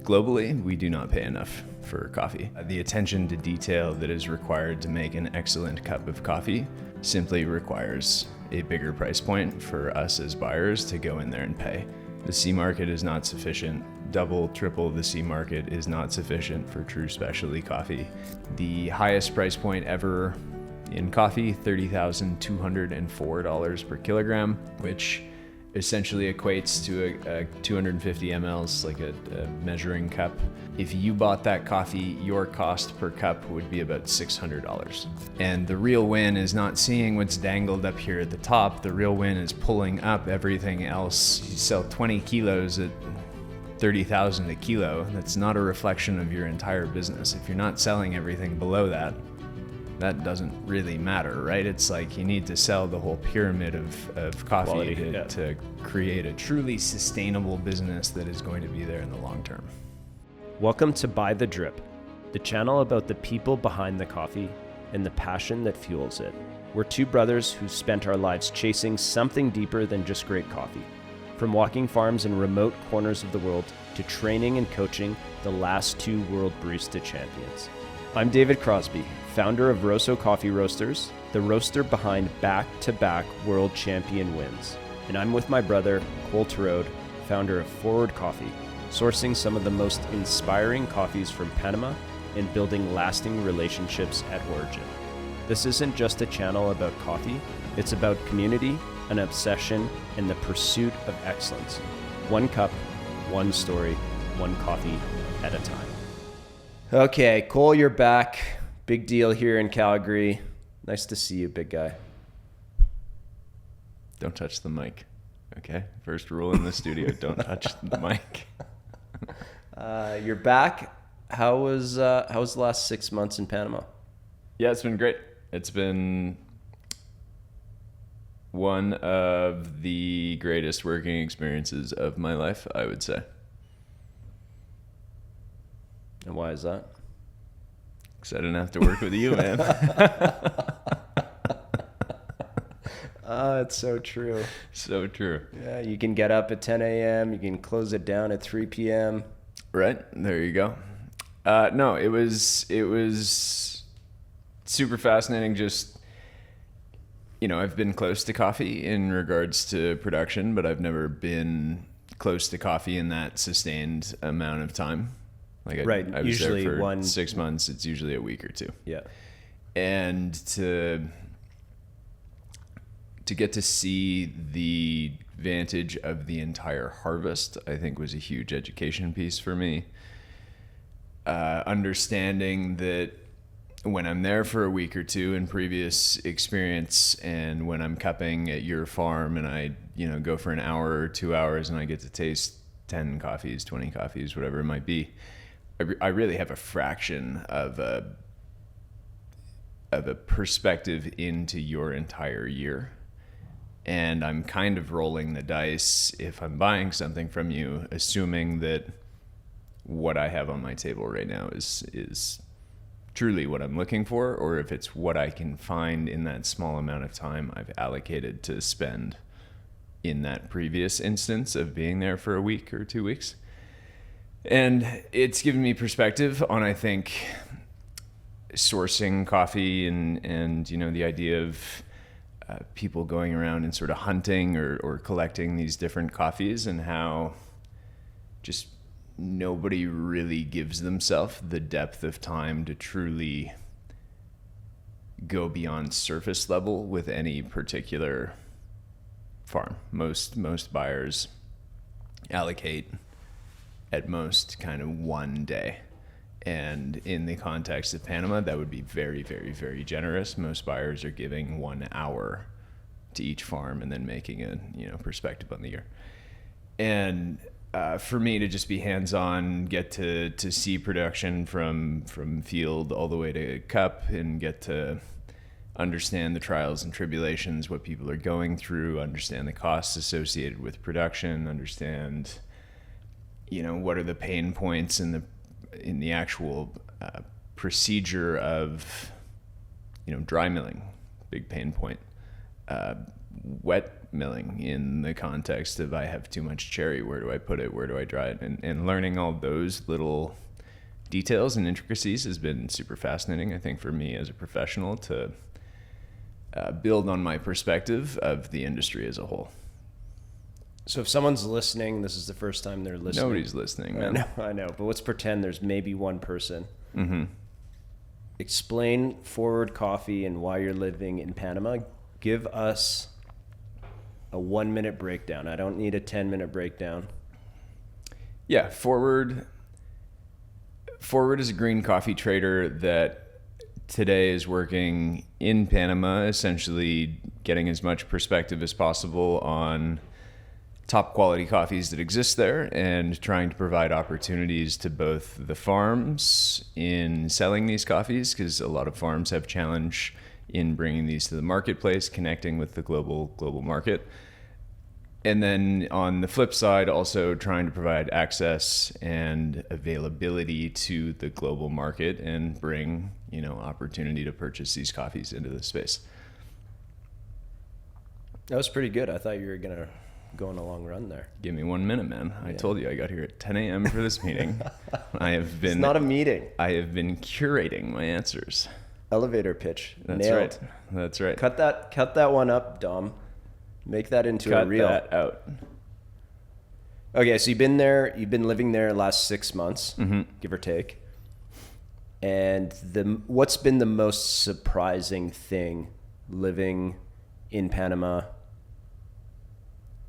Globally, we do not pay enough for coffee. The attention to detail that is required to make an excellent cup of coffee simply requires a bigger price point for us as buyers to go in there and pay. The C market is not sufficient. Double, triple the C market is not sufficient for true specialty coffee. The highest price point ever in coffee, $30,204 per kilogram, which essentially equates to a 250 mLs, like a measuring cup. If you bought that coffee, your cost per cup would be about $600. And the real win is not seeing what's dangled up here at the top. The real win is pulling up everything else. You sell 20 kilos at 30,000 a kilo. That's not a reflection of your entire business. If you're not selling everything below that, that doesn't really matter, right? It's like you need to sell the whole pyramid of coffee quality, to create a truly sustainable business that is going to be there in the long term. Welcome to By the Drip, the channel about the people behind the coffee and the passion that fuels it. We're two brothers who spent our lives chasing something deeper than just great coffee. From walking farms in remote corners of the world to training and coaching the last two world barista champions. I'm David Crosby, founder of ROSSO Coffee Roasters, the roaster behind back-to-back world champion wins. And I'm with my brother, Cole Torode, founder of Forward Coffee, sourcing some of the most inspiring coffees from Panama and building lasting relationships at origin. This isn't just a channel about coffee, it's about community, an obsession, and the pursuit of excellence. One cup, one story, one coffee at a time. Okay, Cole, you're back. Big deal here in Calgary. Nice to see you, big guy. Don't touch the mic, okay? First rule in the studio, don't touch the mic. You're back. How was the last 6 months in Panama? Yeah, it's been great. It's been one of the greatest working experiences of my life, I would say. And why is that? Because I didn't have to work with you, man. It's so true. So true. Yeah, you can get up at 10 a.m. You can close it down at 3 p.m. Right. There you go. No, it was super fascinating. Just, I've been close to coffee in regards to production, but I've never been close to coffee in that sustained amount of time. I was usually there for 6 months. It's usually a week or two. Yeah. And to get to see the vantage of the entire harvest, I think was a huge education piece for me. Understanding that when I'm there for a week or two in previous experience, and when I'm cupping at your farm and I, go for an hour or 2 hours and I get to taste 10 coffees, 20 coffees, whatever it might be, I really have a fraction of a perspective into your entire year. And I'm kind of rolling the dice if I'm buying something from you, assuming that what I have on my table right now is truly what I'm looking for, or if it's what I can find in that small amount of time I've allocated to spend in that previous instance of being there for a week or 2 weeks. And it's given me perspective on, I think, sourcing coffee and the idea of people going around and sort of hunting or collecting these different coffees, and how just nobody really gives themselves the depth of time to truly go beyond surface level with any particular farm. Most buyers allocate at most kind of 1 day. And in the context of Panama, that would be very, very, very generous. Most buyers are giving 1 hour to each farm and then making a perspective on the year. And for me to just be hands-on, get to see production from field all the way to cup, and get to understand the trials and tribulations, what people are going through, understand the costs associated with production, understand what are the pain points in the actual procedure of dry milling, big pain point, wet milling in the context of I have too much cherry, where do I put it, where do I dry it, and learning all those little details and intricacies has been super fascinating, I think, for me as a professional to build on my perspective of the industry as a whole. So if someone's listening, this is the first time they're listening. Nobody's listening, man. I know, but let's pretend there's maybe one person. Mm-hmm. Explain Forward Coffee and why you're living in Panama. Give us a 1-minute breakdown. I don't need a 10-minute breakdown. Yeah, Forward is a green coffee trader that today is working in Panama, essentially getting as much perspective as possible on top quality coffees that exist there and trying to provide opportunities to both the farms in selling these coffees, because a lot of farms have challenge in bringing these to the marketplace, connecting with the global market. And then on the flip side, also trying to provide access and availability to the global market and bring, opportunity to purchase these coffees into the space. That was pretty good. I thought you were going to go on a long run there. Give me 1 minute, man. I told you I got here at 10 a.m. for this meeting. It's not a meeting. I have been curating my answers. Elevator pitch. That's Nailed. right. That's right. Cut that one up, Dom. Make that into a reel. Cut that out. Okay, so you've been living there the last 6 months, give or take. And what's been the most surprising thing living in Panama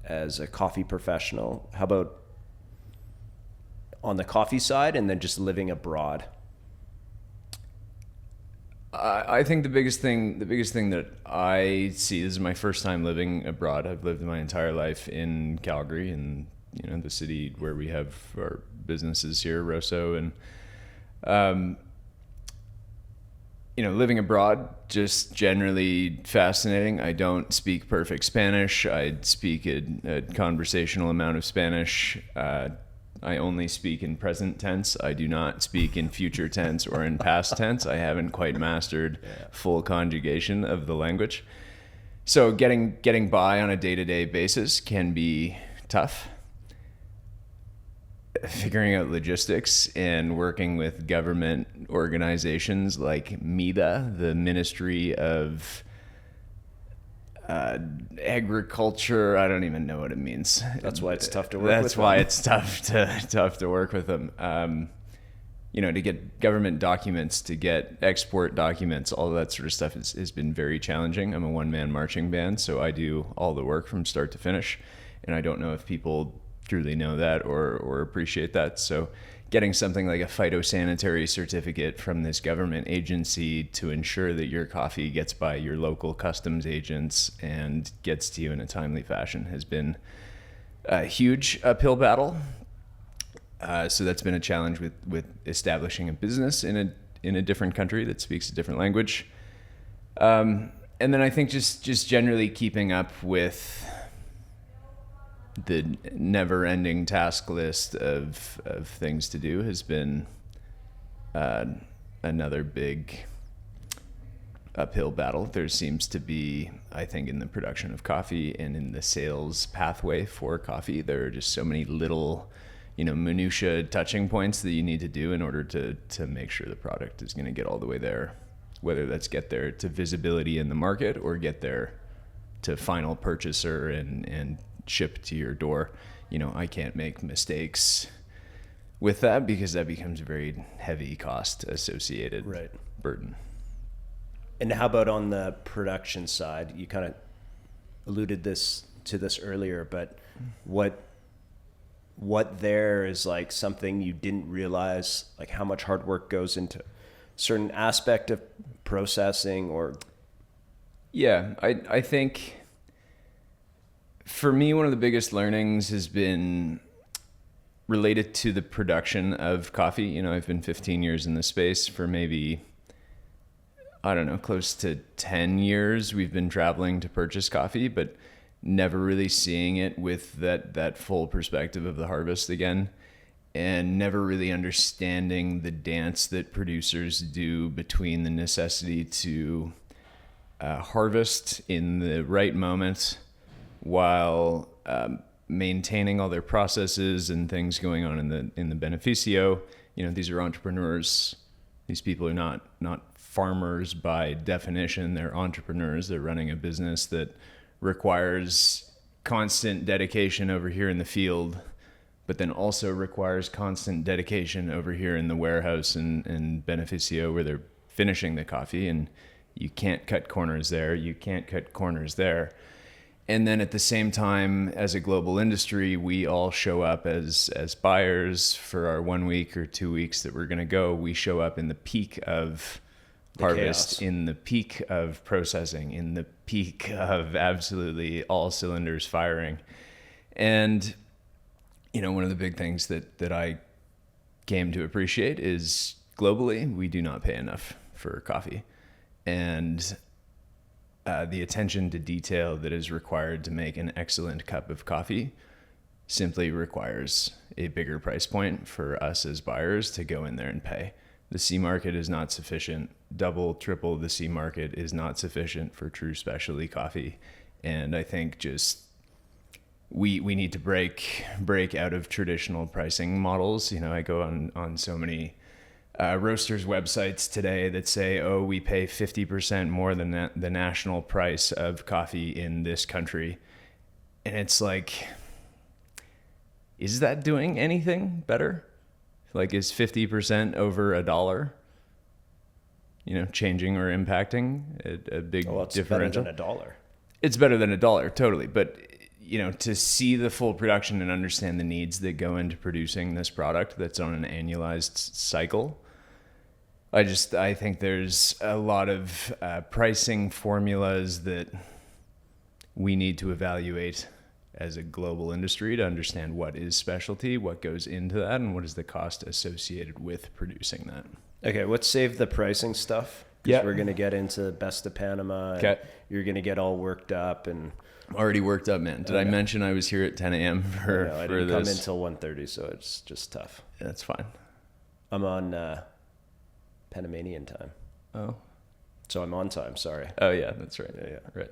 as a coffee professional? How about on the coffee side and then just living abroad? I think the biggest thing that I see, this is my first time living abroad. I've lived my entire life in Calgary, in the city where we have our businesses here, Rosso, and living abroad, just generally fascinating. I don't speak perfect Spanish. I speak a conversational amount of Spanish. I only speak in present tense. I do not speak in future tense or in past tense. I haven't quite mastered full conjugation of the language. So getting by on a day-to-day basis can be tough. Figuring out logistics and working with government organizations like MIDA, the Ministry of Agriculture. I don't even know what it means. That's why it's tough to work with them. That's why it's tough to work with them. To get government documents, to get export documents, all of that sort of stuff has been very challenging. I'm a one-man marching band, so I do all the work from start to finish. And I don't know if people truly know that or appreciate that. So getting something like a phytosanitary certificate from this government agency to ensure that your coffee gets by your local customs agents and gets to you in a timely fashion has been a huge uphill battle. So that's been a challenge with establishing a business in a different country that speaks a different language. And then I think just generally keeping up with the never-ending task list of things to do has been another big uphill battle. There seems to be, I think, in the production of coffee and in the sales pathway for coffee, there are just so many little, minutia touching points that you need to do in order to make sure the product is going to get all the way there, whether that's get there to visibility in the market or get there to final purchaser and ship to your door. I can't make mistakes with that because that becomes a very heavy cost associated burden. And how about on the production side? You kind of alluded to this earlier, but what there is like something you didn't realize, like how much hard work goes into certain aspect of processing or? Yeah, I think for me, one of the biggest learnings has been related to the production of coffee. I've been 15 years in this space. For maybe, close to 10 years, we've been traveling to purchase coffee, but never really seeing it with that full perspective of the harvest again, and never really understanding the dance that producers do between the necessity to harvest in the right moment while maintaining all their processes and things going on in the beneficio. These are entrepreneurs. These people are not farmers by definition. They're entrepreneurs. They're running a business that requires constant dedication over here in the field, but then also requires constant dedication over here in the warehouse and beneficio where they're finishing the coffee. And you can't cut corners there. You can't cut corners there. And then at the same time, as a global industry, we all show up as buyers for our 1 week or 2 weeks that we're going to go. We show up in the peak of harvest, in the peak of processing, in the peak of absolutely all cylinders firing. And, one of the big things that I came to appreciate is globally, we do not pay enough for coffee. And the attention to detail that is required to make an excellent cup of coffee simply requires a bigger price point for us as buyers to go in there and pay. The C market is not sufficient. Double, triple the C market is not sufficient for true specialty coffee. And I think just we need to break out of traditional pricing models. I go on so many roasters websites today that say, we pay 50% more than the national price of coffee in this country. And it's like, is that doing anything better? Like, is 50% over $1, changing or impacting a big differential? Better than $1. It's better than $1, totally. But, to see the full production and understand the needs that go into producing this product that's on an annualized cycle, I think there's a lot of pricing formulas that we need to evaluate as a global industry to understand what is specialty, what goes into that, and what is the cost associated with producing that. Okay, let's save the pricing stuff. Yeah. We're going to get into Best of Panama. Okay. You're going to get all worked up. And I'm already worked up, man. Did I mention I was here at 10 a.m. for I didn't this? come until 1:30, so it's just tough. Yeah, that's fine. I'm on Panamanian time. Oh. So I'm on time, sorry. Oh, yeah, that's right. Yeah. Right.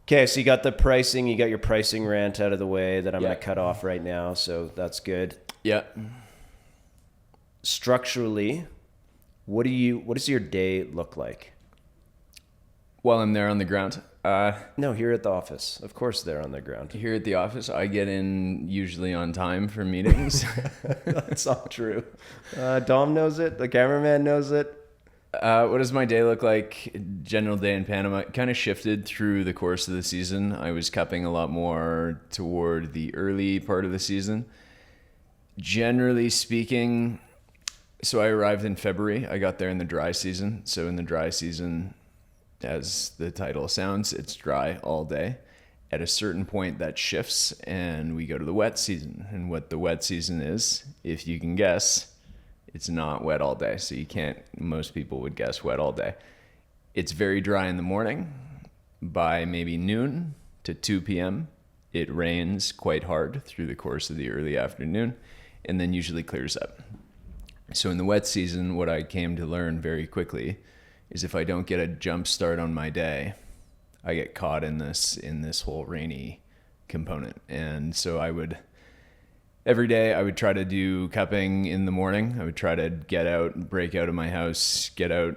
Okay, so you got the pricing, you got your pricing rant out of the way that I'm going Yeah. to cut off right now, so that's good. Yeah. Structurally, what does your day look like? While I'm there on the ground. No, here at the office. Of course they're on the ground. Here at the office, I get in usually on time for meetings. That's not true. Dom knows it. The cameraman knows it. What does my day look like? General day in Panama. It kind of shifted through the course of the season. I was cupping a lot more toward the early part of the season. Generally speaking, so I arrived in February. I got there in the dry season. So in the dry season, as the title sounds, it's dry all day. At a certain point, that shifts and we go to the wet season. And what the wet season is, if you can guess, it's not wet all day. So most people would guess wet all day. It's very dry in the morning. By maybe noon to 2 p.m., it rains quite hard through the course of the early afternoon and then usually clears up. So in the wet season, what I came to learn very quickly is if I don't get a jump start on my day, I get caught in this whole rainy component. And so every day I would try to do cupping in the morning. I would try to get out, break out of my house, get out,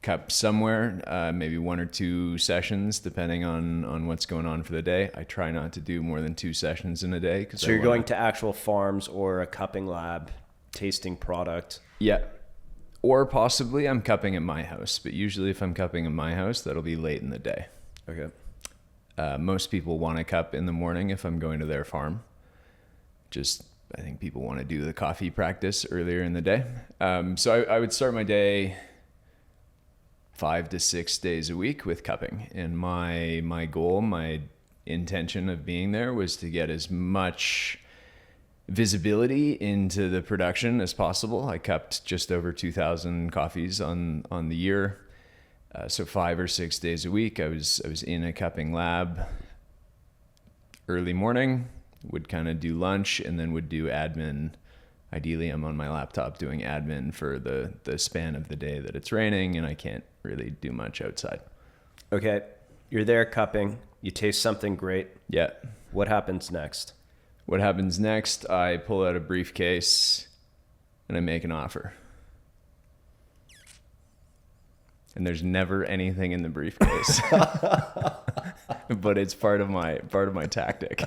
cup somewhere, maybe 1 or 2 sessions, depending on what's going on for the day. I try not to do more than 2 sessions in a day. So you're going to actual farms or a cupping lab, tasting product. Yeah. Or possibly I'm cupping at my house. But usually if I'm cupping at my house, that'll be late in the day. Okay. Most people want to cup in the morning if I'm going to their farm. I think people want to do the coffee practice earlier in the day. So I would start my day 5 to 6 days a week with cupping. And my goal, my intention of being there was to get as much visibility into the production as possible. I cupped just over 2,000 coffees on the year. So 5 or 6 days a week, I was in a cupping lab early morning, would kind of do lunch, and then would do admin. Ideally, I'm on my laptop doing admin for the span of the day that it's raining, and I can't really do much outside. Okay. You're there cupping. You taste something great. Yeah. What happens next? What happens next? I pull out a briefcase and I make an offer. And there's never anything in the briefcase. But it's part of my tactic.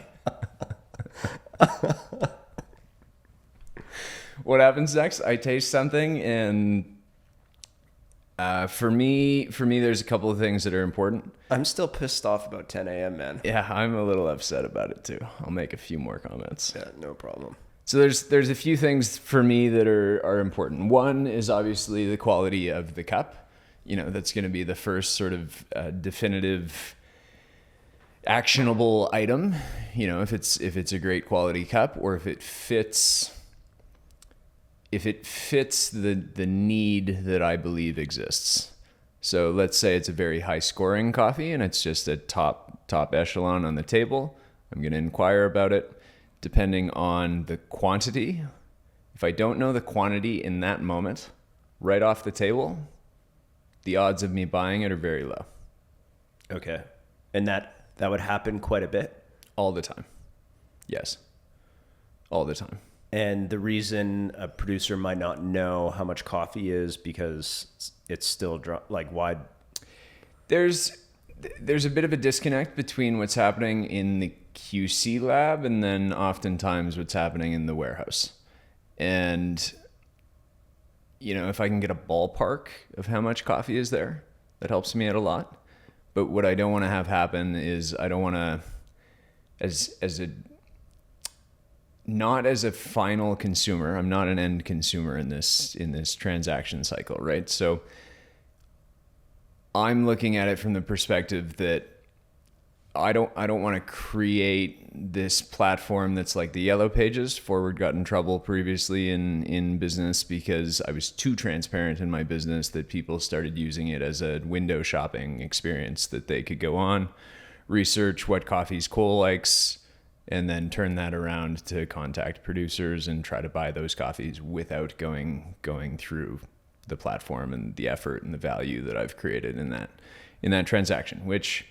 What happens next? I taste something, and for me, there's a couple of things that are important. I'm still pissed off about 10 a.m., man. Yeah, I'm a little upset about it too. I'll make a few more comments. Yeah, no problem. So there's a few things for me that are important. One is obviously the quality of the cup. That's going to be the first sort of definitive, actionable item. If it's a great quality cup, or if it fits the need that I believe exists. So let's say it's a very high scoring coffee and it's just a top echelon on the table. I'm going to inquire about it depending on the quantity. If I don't know the quantity in that moment, right off the table, the odds of me buying it are very low. Okay. And that would happen quite a bit? All the time. Yes. All the time. And the reason a producer might not know how much coffee is because it's still why? There's a bit of a disconnect between what's happening in the QC lab and then oftentimes what's happening in the warehouse. And if I can get a ballpark of how much coffee is there, that helps me out a lot. But what I don't want to have happen is I don't want to, not as a final consumer, I'm not an end consumer in this transaction cycle, right? So I'm looking at it from the perspective that I don't want to create this platform that's like the Yellow Pages. Forward got in trouble previously in business because I was too transparent in my business that people started using it as a window shopping experience that they could go on, research what coffees Cole likes, and then turn that around to contact producers and try to buy those coffees without going through the platform and the effort and the value that I've created in that transaction, which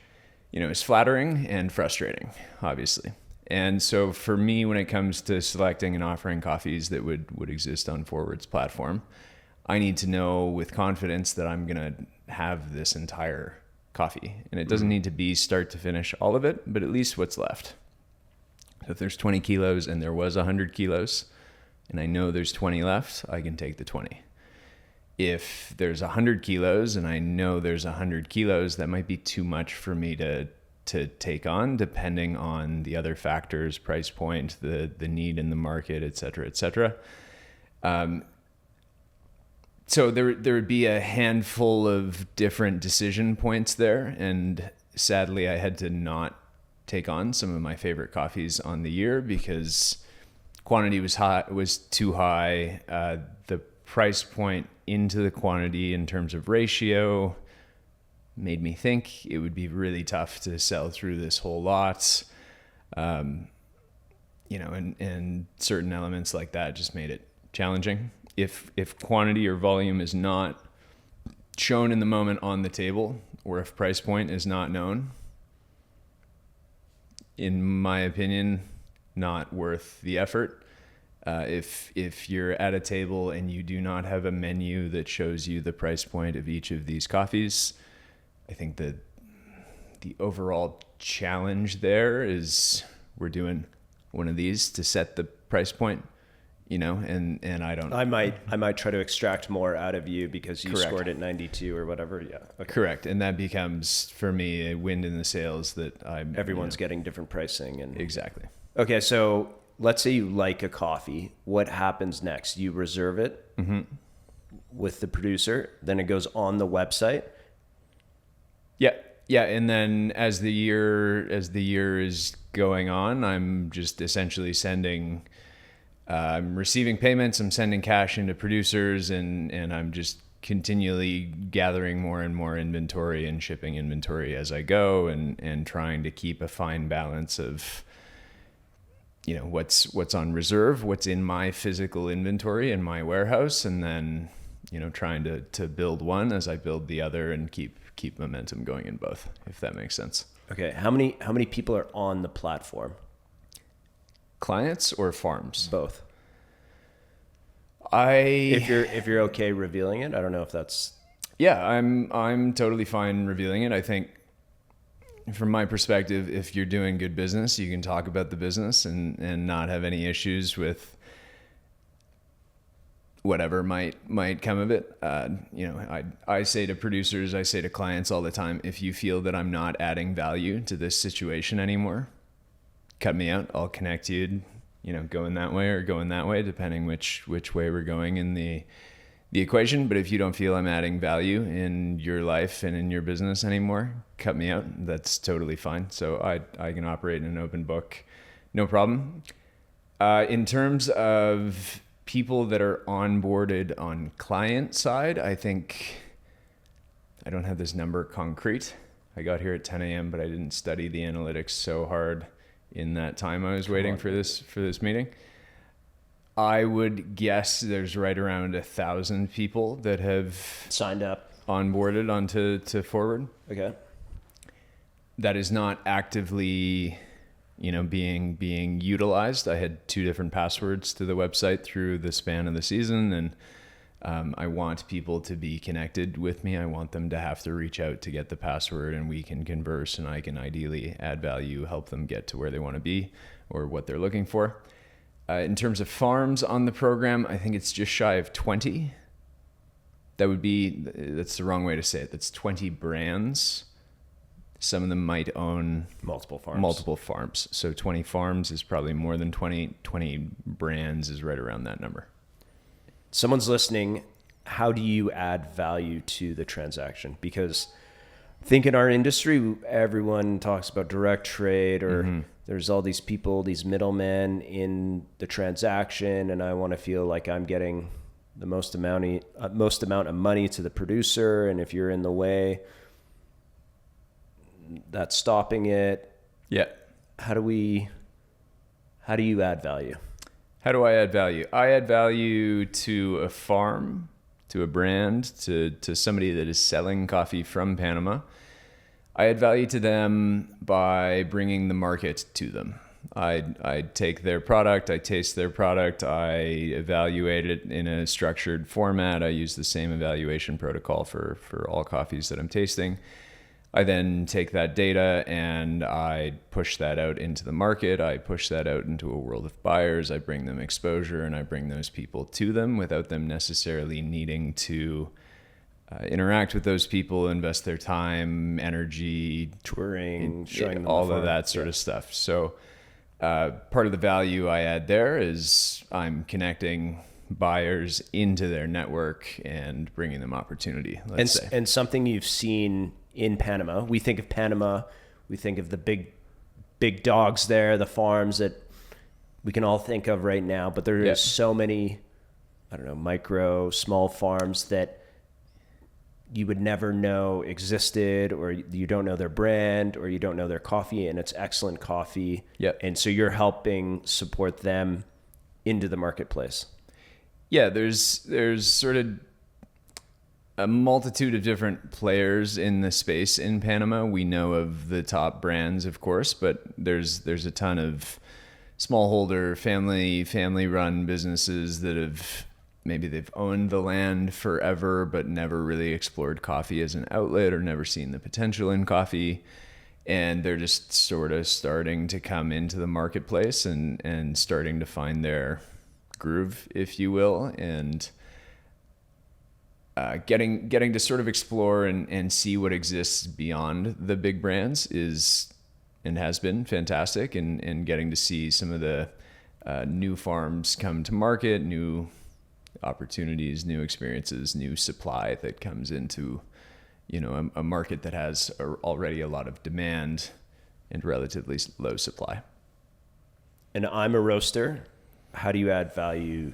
is flattering and frustrating, obviously. And so for me, when it comes to selecting and offering coffees that would exist on Forward's platform, I need to know with confidence that I'm going to have this entire coffee. And it doesn't need to be start to finish all of it, but at least what's left. So if there's 20 kilos and there was 100 kilos, and I know there's 20 left, I can take the 20. If there's 100 kilos and I know there's 100 kilos, that might be too much for me to take on, depending on the other factors, price point, the need in the market, et cetera, et cetera. So there would be a handful of different decision points there. And sadly, I had to not take on some of my favorite coffees on the year because quantity was too high. The price point into the quantity in terms of ratio made me think it would be really tough to sell through this whole lot. And certain elements like that just made it challenging. If quantity or volume is not shown in the moment on the table, or if price point is not known, in my opinion, not worth the effort. If you're at a table and you do not have a menu that shows you the price point of each of these coffees, I think that the overall challenge there is we're doing one of these to set the price point, and I might try to extract more out of you because you Correct. scored at 92 or whatever. Yeah. Okay. Correct. And that becomes for me a wind in the sails that Everyone's getting different pricing and exactly. Okay. So let's say you like a coffee. What happens next? You reserve it with the producer, then it goes on the website. Yeah. And then as the year is going on, I'm just essentially I'm receiving payments, I'm sending cash into producers, and I'm just continually gathering more and more inventory and shipping inventory as I go, and trying to keep a fine balance of what's on reserve, what's in my physical inventory in my warehouse, and then trying to build one as I build the other and keep momentum going in both, if that makes sense. Okay. How many people are on the platform? Clients or farms? Both. If If you're okay revealing it, I don't know if that's. Yeah, I'm totally fine revealing it. I think from my perspective, if you're doing good business, you can talk about the business and not have any issues with whatever might come of it. I say to producers, I say to clients all the time, if you feel that I'm not adding value to this situation anymore, cut me out. I'll connect you, going that way or going that way, depending which way we're going in the equation. But if you don't feel I'm adding value in your life and in your business anymore, cut me out. That's totally fine. So I can operate in an open book, no problem. In terms of people that are onboarded on client side, I think I don't have this number concrete. I got here at 10 a.m., but I didn't study the analytics so hard in that time I was waiting for this meeting. I would guess there's right around 1,000 people that have Signed up. onboarded onto Forward. Okay. That is not actively, being utilized. I had 2 different passwords to the website through the span of the season, and I want people to be connected with me. I want them to have to reach out to get the password, and we can converse, and I can ideally add value, help them get to where they want to be or what they're looking for. In terms of farms on the program, I think it's just shy of 20. That's the wrong way to say it. That's 20 brands. Some of them might own Multiple farms. So 20 farms is probably more than 20. 20 brands is right around that number. Someone's listening. How do you add value to the transaction? Because I think in our industry, everyone talks about direct trade or there's all these people, these middlemen in the transaction, and I want to feel like I'm getting the most amount of money to the producer, and if you're in the way, that's stopping it. Yeah. How do you add value? How do I add value? I add value to a farm, to a brand, to somebody that is selling coffee from Panama. I add value to them by bringing the market to them. I take their product, I taste their product, I evaluate it in a structured format. I use the same evaluation protocol for all coffees that I'm tasting. I then take that data and I push that out into the market. I push that out into a world of buyers. I bring them exposure and I bring those people to them without them necessarily needing to interact with those people, invest their time, energy, touring, showing them all of that sort of stuff. So part of the value I add there is I'm connecting buyers into their network and bringing them opportunity, let's say. And something you've seen in Panama, we think of Panama, we think of the big dogs there, the farms that we can all think of right now, but there is so many, micro, small farms that you would never know existed, or you don't know their brand, or you don't know their coffee, and it's excellent coffee. Yep. And so you're helping support them into the marketplace. Yeah, there's sort of a multitude of different players in the space in Panama. We know of the top brands, of course, but there's a ton of smallholder, family-run businesses that they've owned the land forever, but never really explored coffee as an outlet or never seen the potential in coffee. And they're just sort of starting to come into the marketplace and starting to find their groove, if you will, and getting to sort of explore and see what exists beyond the big brands is and has been fantastic, and getting to see some of the new farms come to market, new opportunities, new experiences, new supply that comes into a market that has already a lot of demand and relatively low supply. And I'm a roaster. How do you add value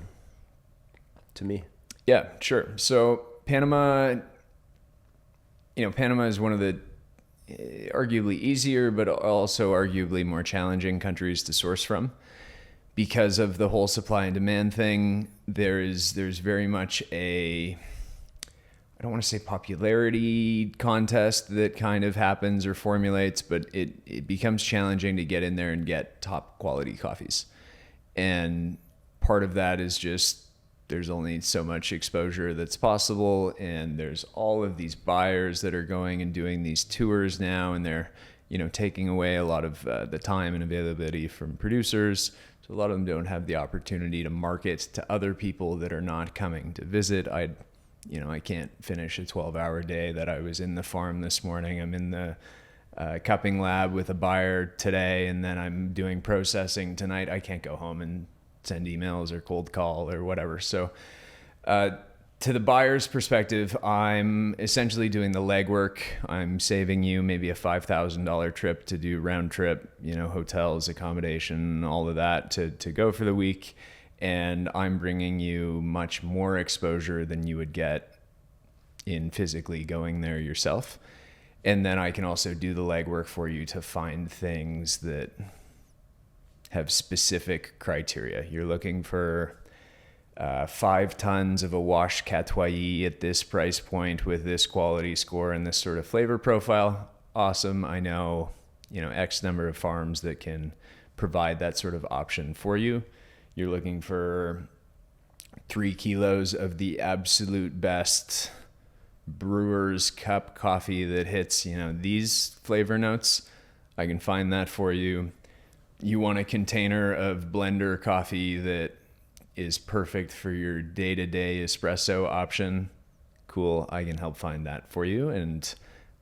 to me? Yeah, sure. So Panama is one of the arguably easier, but also arguably more challenging countries to source from. Because of the whole supply and demand thing, there's very much a I don't want to say popularity contest that kind of happens or formulates, but it becomes challenging to get in there and get top quality coffees. And part of that is just there's only so much exposure that's possible, and there's all of these buyers that are going and doing these tours now, and they're, you know, taking away a lot of the time and availability from producers. So a lot of them don't have the opportunity to market to other people that are not coming to visit. I can't finish a 12-hour day that I was in the farm this morning. I'm in the cupping lab with a buyer today, and then I'm doing processing tonight. I can't go home and send emails or cold call or whatever. So to the buyer's perspective, I'm essentially doing the legwork. I'm saving you maybe a $5,000 trip to do round trip, you know, hotels, accommodation, all of that to go for the week. And I'm bringing you much more exposure than you would get in physically going there yourself. And then I can also do the legwork for you to find things that have specific criteria. You're looking for 5 tons of a wash Catoyer at this price point with this quality score and this sort of flavor profile. Awesome. I know, you know, X number of farms that can provide that sort of option for you. You're looking for 3 kilos of the absolute best brewer's cup coffee that hits, you know, these flavor notes. I can find that for you. You want a container of blender coffee that is perfect for your day-to-day espresso option. Cool. I can help find that for you. And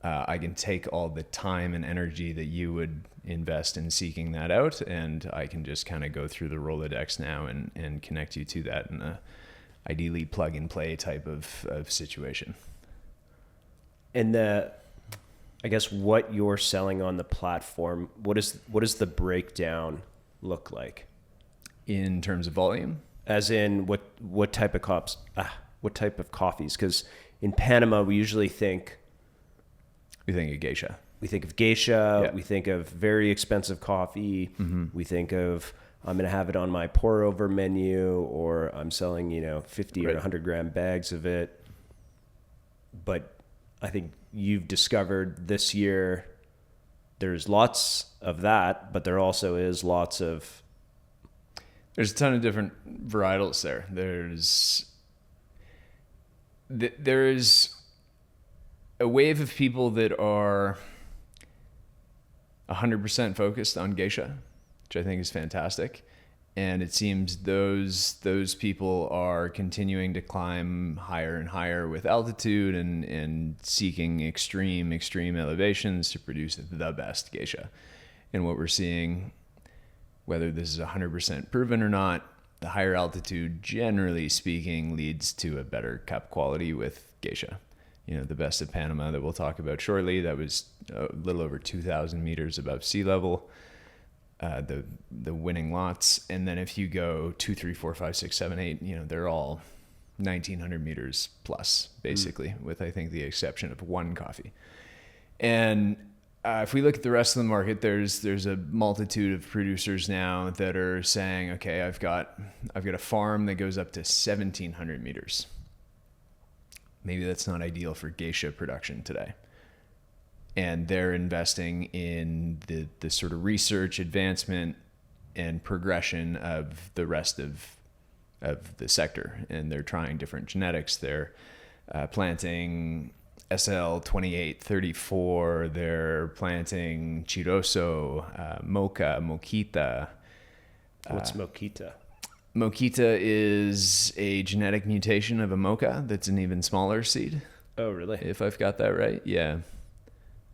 I can take all the time and energy that you would invest in seeking that out, and I can just kind of go through the Rolodex now and connect you to that in a ideally plug and play type of situation. And I guess what you're selling on the platform, what does the breakdown look like In terms of volume? As in what type of coffees? Because in Panama we usually think We think of Geisha. We think of Geisha. Yeah. We think of very expensive coffee. Mm-hmm. We think of, I'm going to have it on my pour over menu, or I'm selling, 50 or 100 gram bags of it. But I think you've discovered this year there's lots of that, but there also is lots of... There's a ton of different varietals there. There is a wave of people that are 100% focused on Geisha, which I think is fantastic. And it seems those people are continuing to climb higher and higher with altitude and seeking extreme elevations to produce the best Geisha. And what we're seeing, whether this is 100% proven or not, the higher altitude, generally speaking, leads to a better cup quality with Geisha. The best of Panama that we'll talk about shortly, that was a little over 2,000 meters above sea level. The winning lots. And then if you go 2, 3, 4, 5, 6, 7, 8, they're all 1,900 meters plus, basically, with, I think, the exception of one coffee. And if we look at the rest of the market, there's a multitude of producers now that are saying, okay, I've got a farm that goes up to 1,700 meters. Maybe that's not ideal for Geisha production today. And they're investing in the sort of research, advancement, and progression of the rest of the sector. And they're trying different genetics. They're planting SL2834. They're planting Chiroso, Mocha, Moquita. What's Moquita? Moquita is a genetic mutation of a mocha that's an even smaller seed. Oh, really? If I've got that right. Yeah.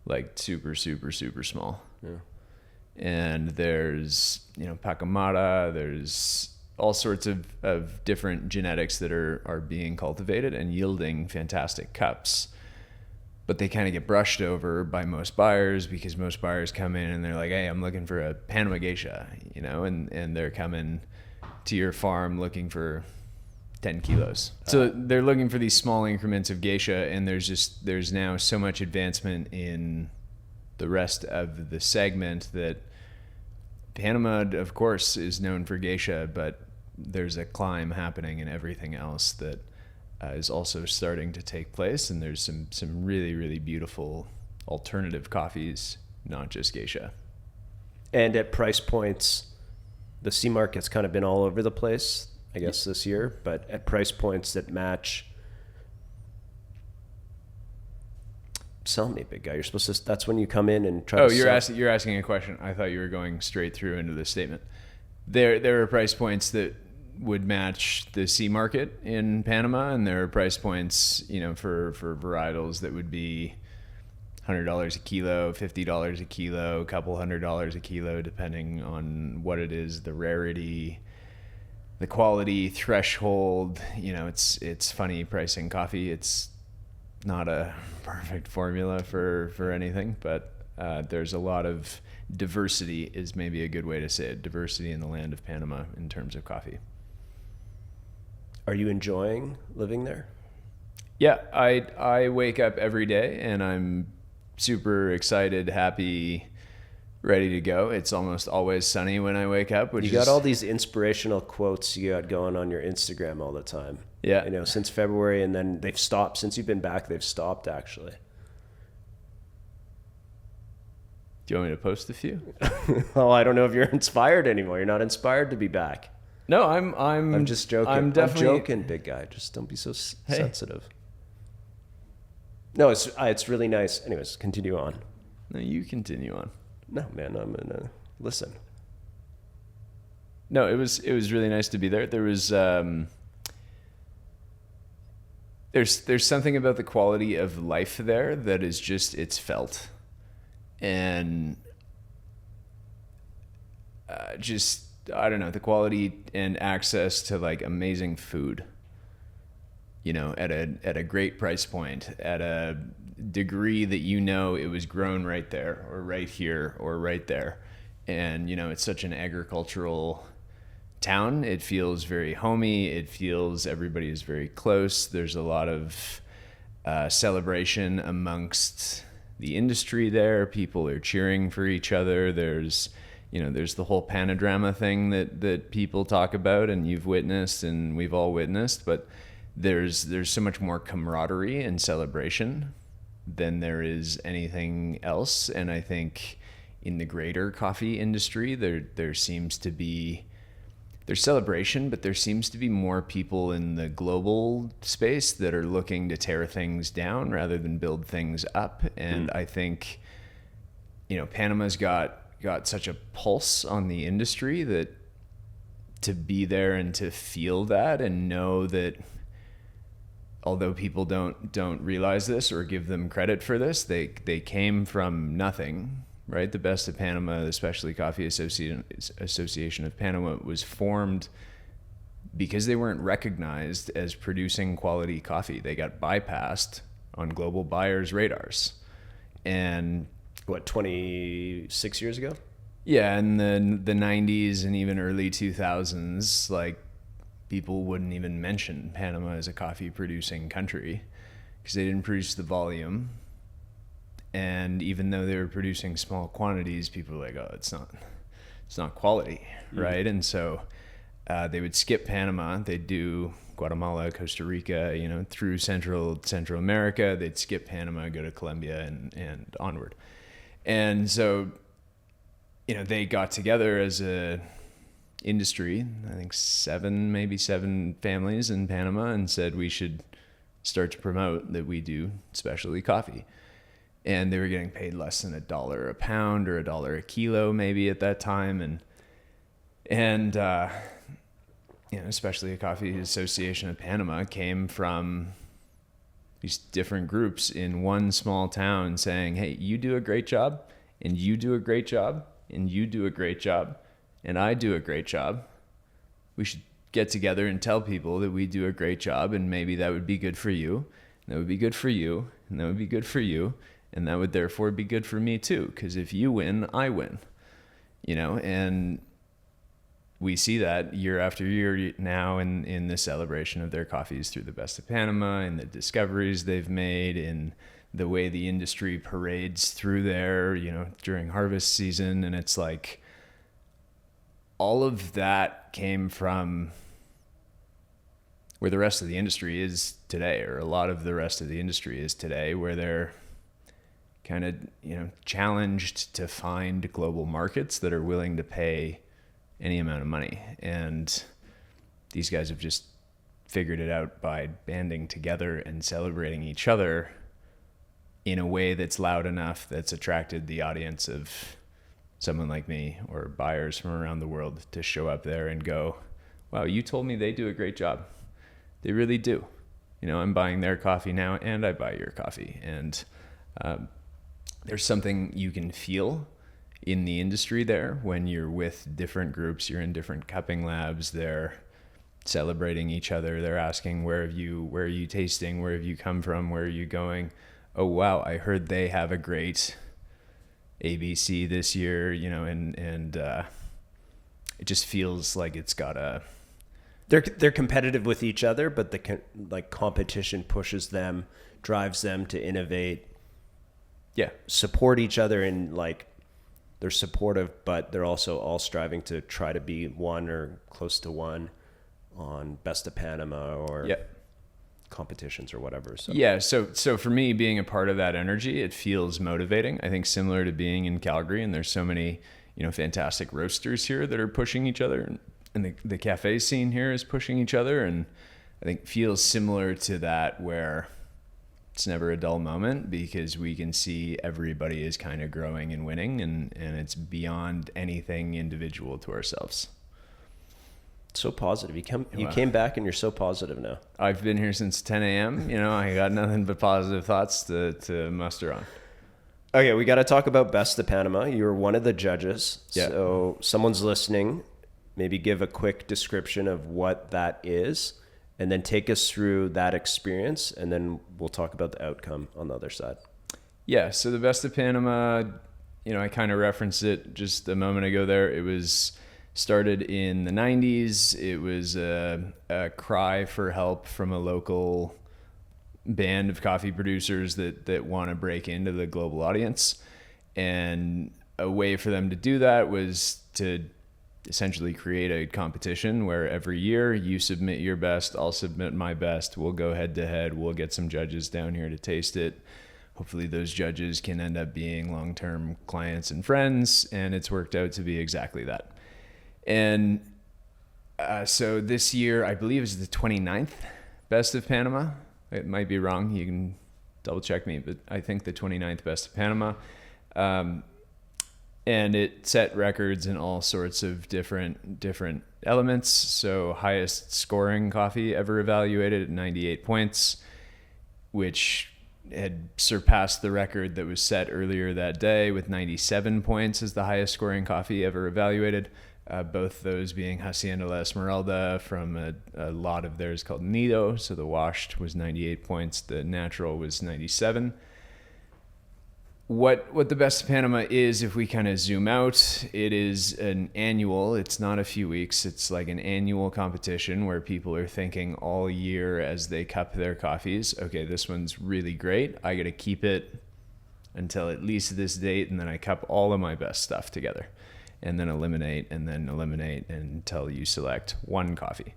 Like super, super, super small. Yeah. And there's, Pacamara, there's all sorts of different genetics that are being cultivated and yielding fantastic cups. But they kind of get brushed over by most buyers because most buyers come in and they're like, hey, I'm looking for a Panama Geisha, and they're coming to your farm looking for 10 kilos. So they're looking for these small increments of Geisha, and there's now so much advancement in the rest of the segment that Panama, of course, is known for Geisha, but there's a climb happening in everything else that is also starting to take place, and there's some really, really beautiful alternative coffees, not just Geisha. And at price points, the C market's kind of been all over the place, I guess, this year, but at price points that match. Sell me, big guy. You're supposed to. That's when you come in and try. Oh, to you're asking a question. I thought you were going straight through into the statement. There are price points that would match the C market in Panama, and there are price points, for varietals that would be $100 a kilo, $50 a kilo, a couple $100 a kilo, depending on what it is, the rarity, the quality threshold. It's funny pricing coffee. It's not a perfect formula for anything, but there's a lot of diversity is maybe a good way to say it. Diversity in the land of Panama in terms of coffee. Are you enjoying living there? Yeah, I wake up every day and I'm super excited, happy, ready to go. It's almost always sunny when I wake up. You got all these inspirational quotes you got going on your Instagram all the time. Yeah. Since February, and then they've stopped. Since you've been back, they've stopped, actually. Do you want me to post a few? Well, I don't know if you're inspired anymore. You're not inspired to be back. No, I'm just joking. I'm joking, big guy. Just don't be so sensitive. No, it's really nice. Anyways, continue on. No, you continue on. No, man, I'm gonna listen. No, it was really nice to be there. There was there's something about the quality of life there that is just, it's felt, and just, I don't know, the quality and access to like amazing food, at a great price point, at a degree that it was grown right there or right here or right there. And it's such an agricultural town. It feels very homey. It feels everybody is very close. There's a lot of celebration amongst the industry there. People are cheering for each other. There's the whole panodrama thing that people talk about and you've witnessed and we've all witnessed, but there's so much more camaraderie and celebration than there is anything else. And I think in the greater coffee industry, there seems to be, there's celebration, but there seems to be more people in the global space that are looking to tear things down rather than build things up. And I think, Panama's got such a pulse on the industry that to be there and to feel that and know that, although people don't realize this or give them credit for this, they came from nothing, right? The Best of Panama, the Specialty Coffee Association of Panama, was formed because they weren't recognized as producing quality coffee. They got bypassed on global buyers' radars. And 26 years ago? Yeah, in the 90s and even early 2000s, like, people wouldn't even mention Panama as a coffee producing country because they didn't produce the volume. And even though they were producing small quantities, people were like, oh, it's not quality, right? And so they would skip Panama. They'd do Guatemala, Costa Rica, through Central America. They'd skip Panama, go to Colombia and onward. And so, they got together as a industry, I think 7 families in Panama, and said we should start to promote that we do specialty coffee. And they were getting paid less than $1 a pound or $1 a kilo maybe at that time. And Specialty Coffee Association of Panama came from these different groups in one small town saying, hey, you do a great job, and you do a great job, and you do a great job, and I do a great job. We should get together and tell people that we do a great job, and maybe that would be good for you, and that would be good for you, and that would be good for you, and that would therefore be good for me too, because if you win, I win. And we see that year after year now in the celebration of their coffees through the Best of Panama and the discoveries they've made, in the way the industry parades through there, during harvest season. And it's like, all of that came from where the rest of the industry is today, or a lot of the rest of the industry is today, where they're kind of, challenged to find global markets that are willing to pay any amount of money. And these guys have just figured it out by banding together and celebrating each other in a way that's loud enough that's attracted the audience of someone like me or buyers from around the world to show up there and go, wow, you told me they do a great job. They really do. I'm buying their coffee now and I buy your coffee. And there's something you can feel in the industry there when you're with different groups, you're in different cupping labs, they're celebrating each other. They're asking, where are you tasting? Where have you come from? Where are you going? Oh, wow, I heard they have a great ABC this year, and it just feels like it's got a... They're competitive with each other, but the competition pushes them, drives them to innovate. Yeah. Support each other, and they're supportive, but they're also all striving to try to be one or close to one on Best of Panama or competitions or whatever. So. Yeah. So for me, being a part of that energy, it feels motivating. I think similar to being in Calgary, and there's so many, fantastic roasters here that are pushing each other, and the cafe scene here is pushing each other. And I think feels similar to that, where it's never a dull moment because we can see everybody is kind of growing and winning, and it's beyond anything individual to ourselves. So positive. You came back and you're so positive now. I've been here since 10 a.m. I got nothing but positive thoughts to muster on. Okay, we got to talk about Best of Panama. You're one of the judges. Yeah. So someone's listening, maybe give a quick description of what that is, and then take us through that experience, and then we'll talk about the outcome on the other side. Yeah, so the Best of Panama, I kind of referenced it just a moment ago there. It was started in the 90s. It was a cry for help from a local band of coffee producers that want to break into the global audience. And a way for them to do that was to essentially create a competition where every year you submit your best, I'll submit my best, we'll go head to head, we'll get some judges down here to taste it. Hopefully those judges can end up being long-term clients and friends, and it's worked out to be exactly that. And so this year, I believe, is the 29th Best of Panama. It might be wrong. You can double check me, but I think the 29th Best of Panama. And it set records in all sorts of different elements. So highest scoring coffee ever evaluated at 98 points, which had surpassed the record that was set earlier that day with 97 points as the highest scoring coffee ever evaluated. Both those being Hacienda La Esmeralda from a lot of theirs called Nido. So the washed was 98 points. The natural was 97. What the Best of Panama is, if we kind of zoom out, it is an annual, it's not a few weeks, it's like an annual competition where people are thinking all year as they cup their coffees, okay, this one's really great. I got to keep it until at least this date, and then I cup all of my best stuff together. And then eliminate until you select one coffee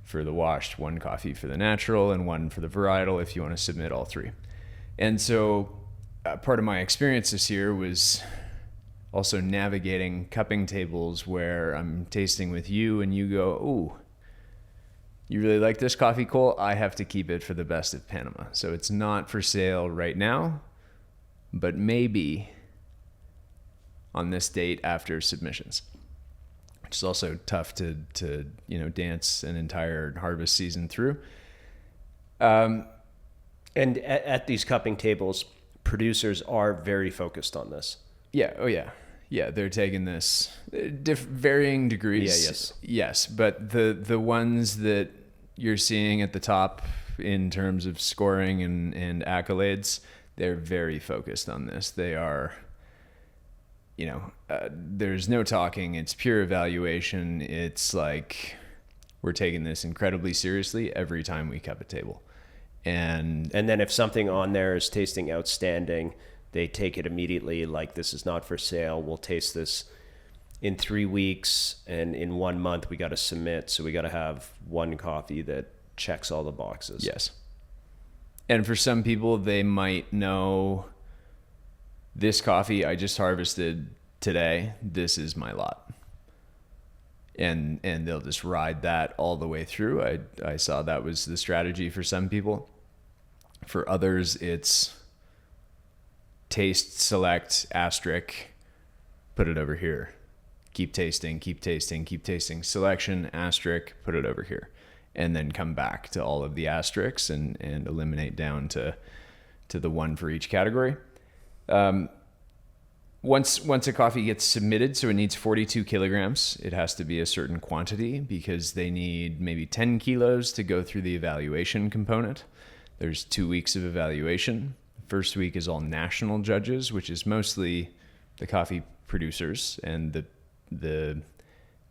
for the washed, one coffee for the natural, and one for the varietal if you want to submit all three. And so part of my experience this year was also navigating cupping tables where I'm tasting with you and you go, ooh, you really like this coffee, Cole? I have to keep it for the Best of Panama. So it's not for sale right now, but maybe on this date after submissions, which is also tough to dance an entire harvest season through. And at these cupping tables, producers are very focused on this. Yeah. Oh yeah. Yeah. They're taking this varying degrees. Yeah, yes. Yes. But the ones that you're seeing at the top in terms of scoring and accolades, they're very focused on this. They are, there's no talking. It's pure evaluation. It's like we're taking this incredibly seriously every time we cup a table. And then if something on there is tasting outstanding, they take it immediately like this is not for sale. We'll taste this in 3 weeks, and in 1 month we got to submit. So we got to have one coffee that checks all the boxes. Yes. And for some people, they might know this coffee I just harvested today, this is my lot. And they'll just ride that all the way through. I saw that was the strategy for some people. For others, it's taste, select, asterisk, put it over here. Keep tasting, keep tasting, keep tasting. Selection, asterisk, put it over here. And then come back to all of the asterisks and eliminate down to the one for each category. Once a coffee gets submitted, so it needs 42 kilograms, it has to be a certain quantity because they need maybe 10 kilos to go through the evaluation component. There's 2 weeks of evaluation. First week is all national judges, which is mostly the coffee producers and the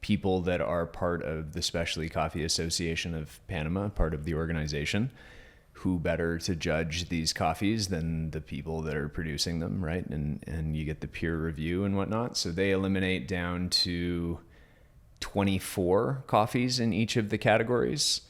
people that are part of the Specialty Coffee Association of Panama, part of the organization. Who better to judge these coffees than the people that are producing them, right? And you get the peer review and whatnot. So they eliminate down to 24 coffees in each of the categories.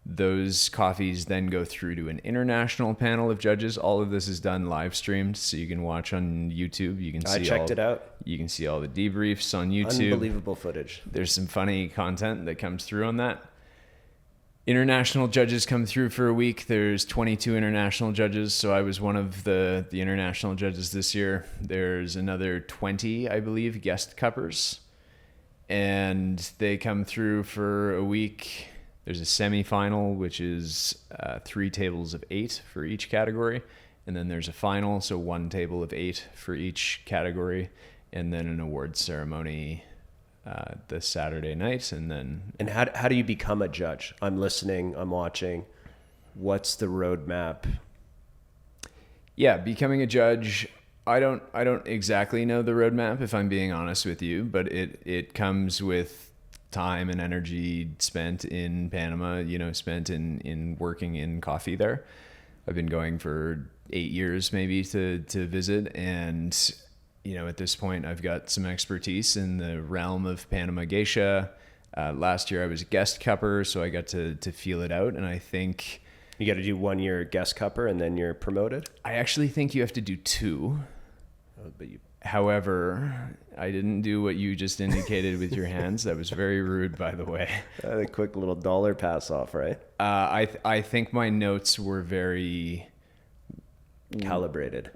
Those coffees then go through to an international panel of judges. All of this is done live streamed, so you can watch on YouTube. You can see I checked it out. You can see all the debriefs on YouTube. Unbelievable footage. There's some funny content that comes through on that. International judges come through for a week. There's 22 international judges, so I was one of the international judges this year. There's another 20, I believe, guest cuppers, and they come through for a week. There's a semifinal, which is 3 tables of 8 for each category, and then there's a final, so 1 table of 8 for each category, and then an awards ceremony this Saturday night. And how do you become a judge? I'm listening, I'm watching. What's the roadmap? Yeah, becoming a judge, I don't exactly know the roadmap, if I'm being honest with you, but it comes with time and energy spent in Panama, spent in working in coffee there. I've been going for 8 years maybe to visit, and at this point, I've got some expertise in the realm of Panama Geisha. Last year, I was a guest cupper, so I got to feel it out. And I think you got to do 1 year guest cupper and then you're promoted. I actually think you have to do 2. However, I didn't do what you just indicated with your hands. That was very rude, by the way. A quick little dollar pass off, right? I think my notes were very calibrated.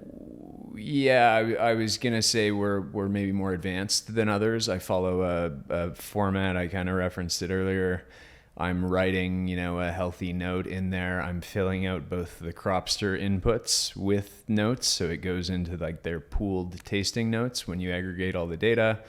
Yeah, I was gonna say we're maybe more advanced than others. I follow a format. I kind of referenced it earlier. I'm writing, a healthy note in there. I'm filling out both the Cropster inputs with notes, so it goes into like their pooled tasting notes when you aggregate all the data.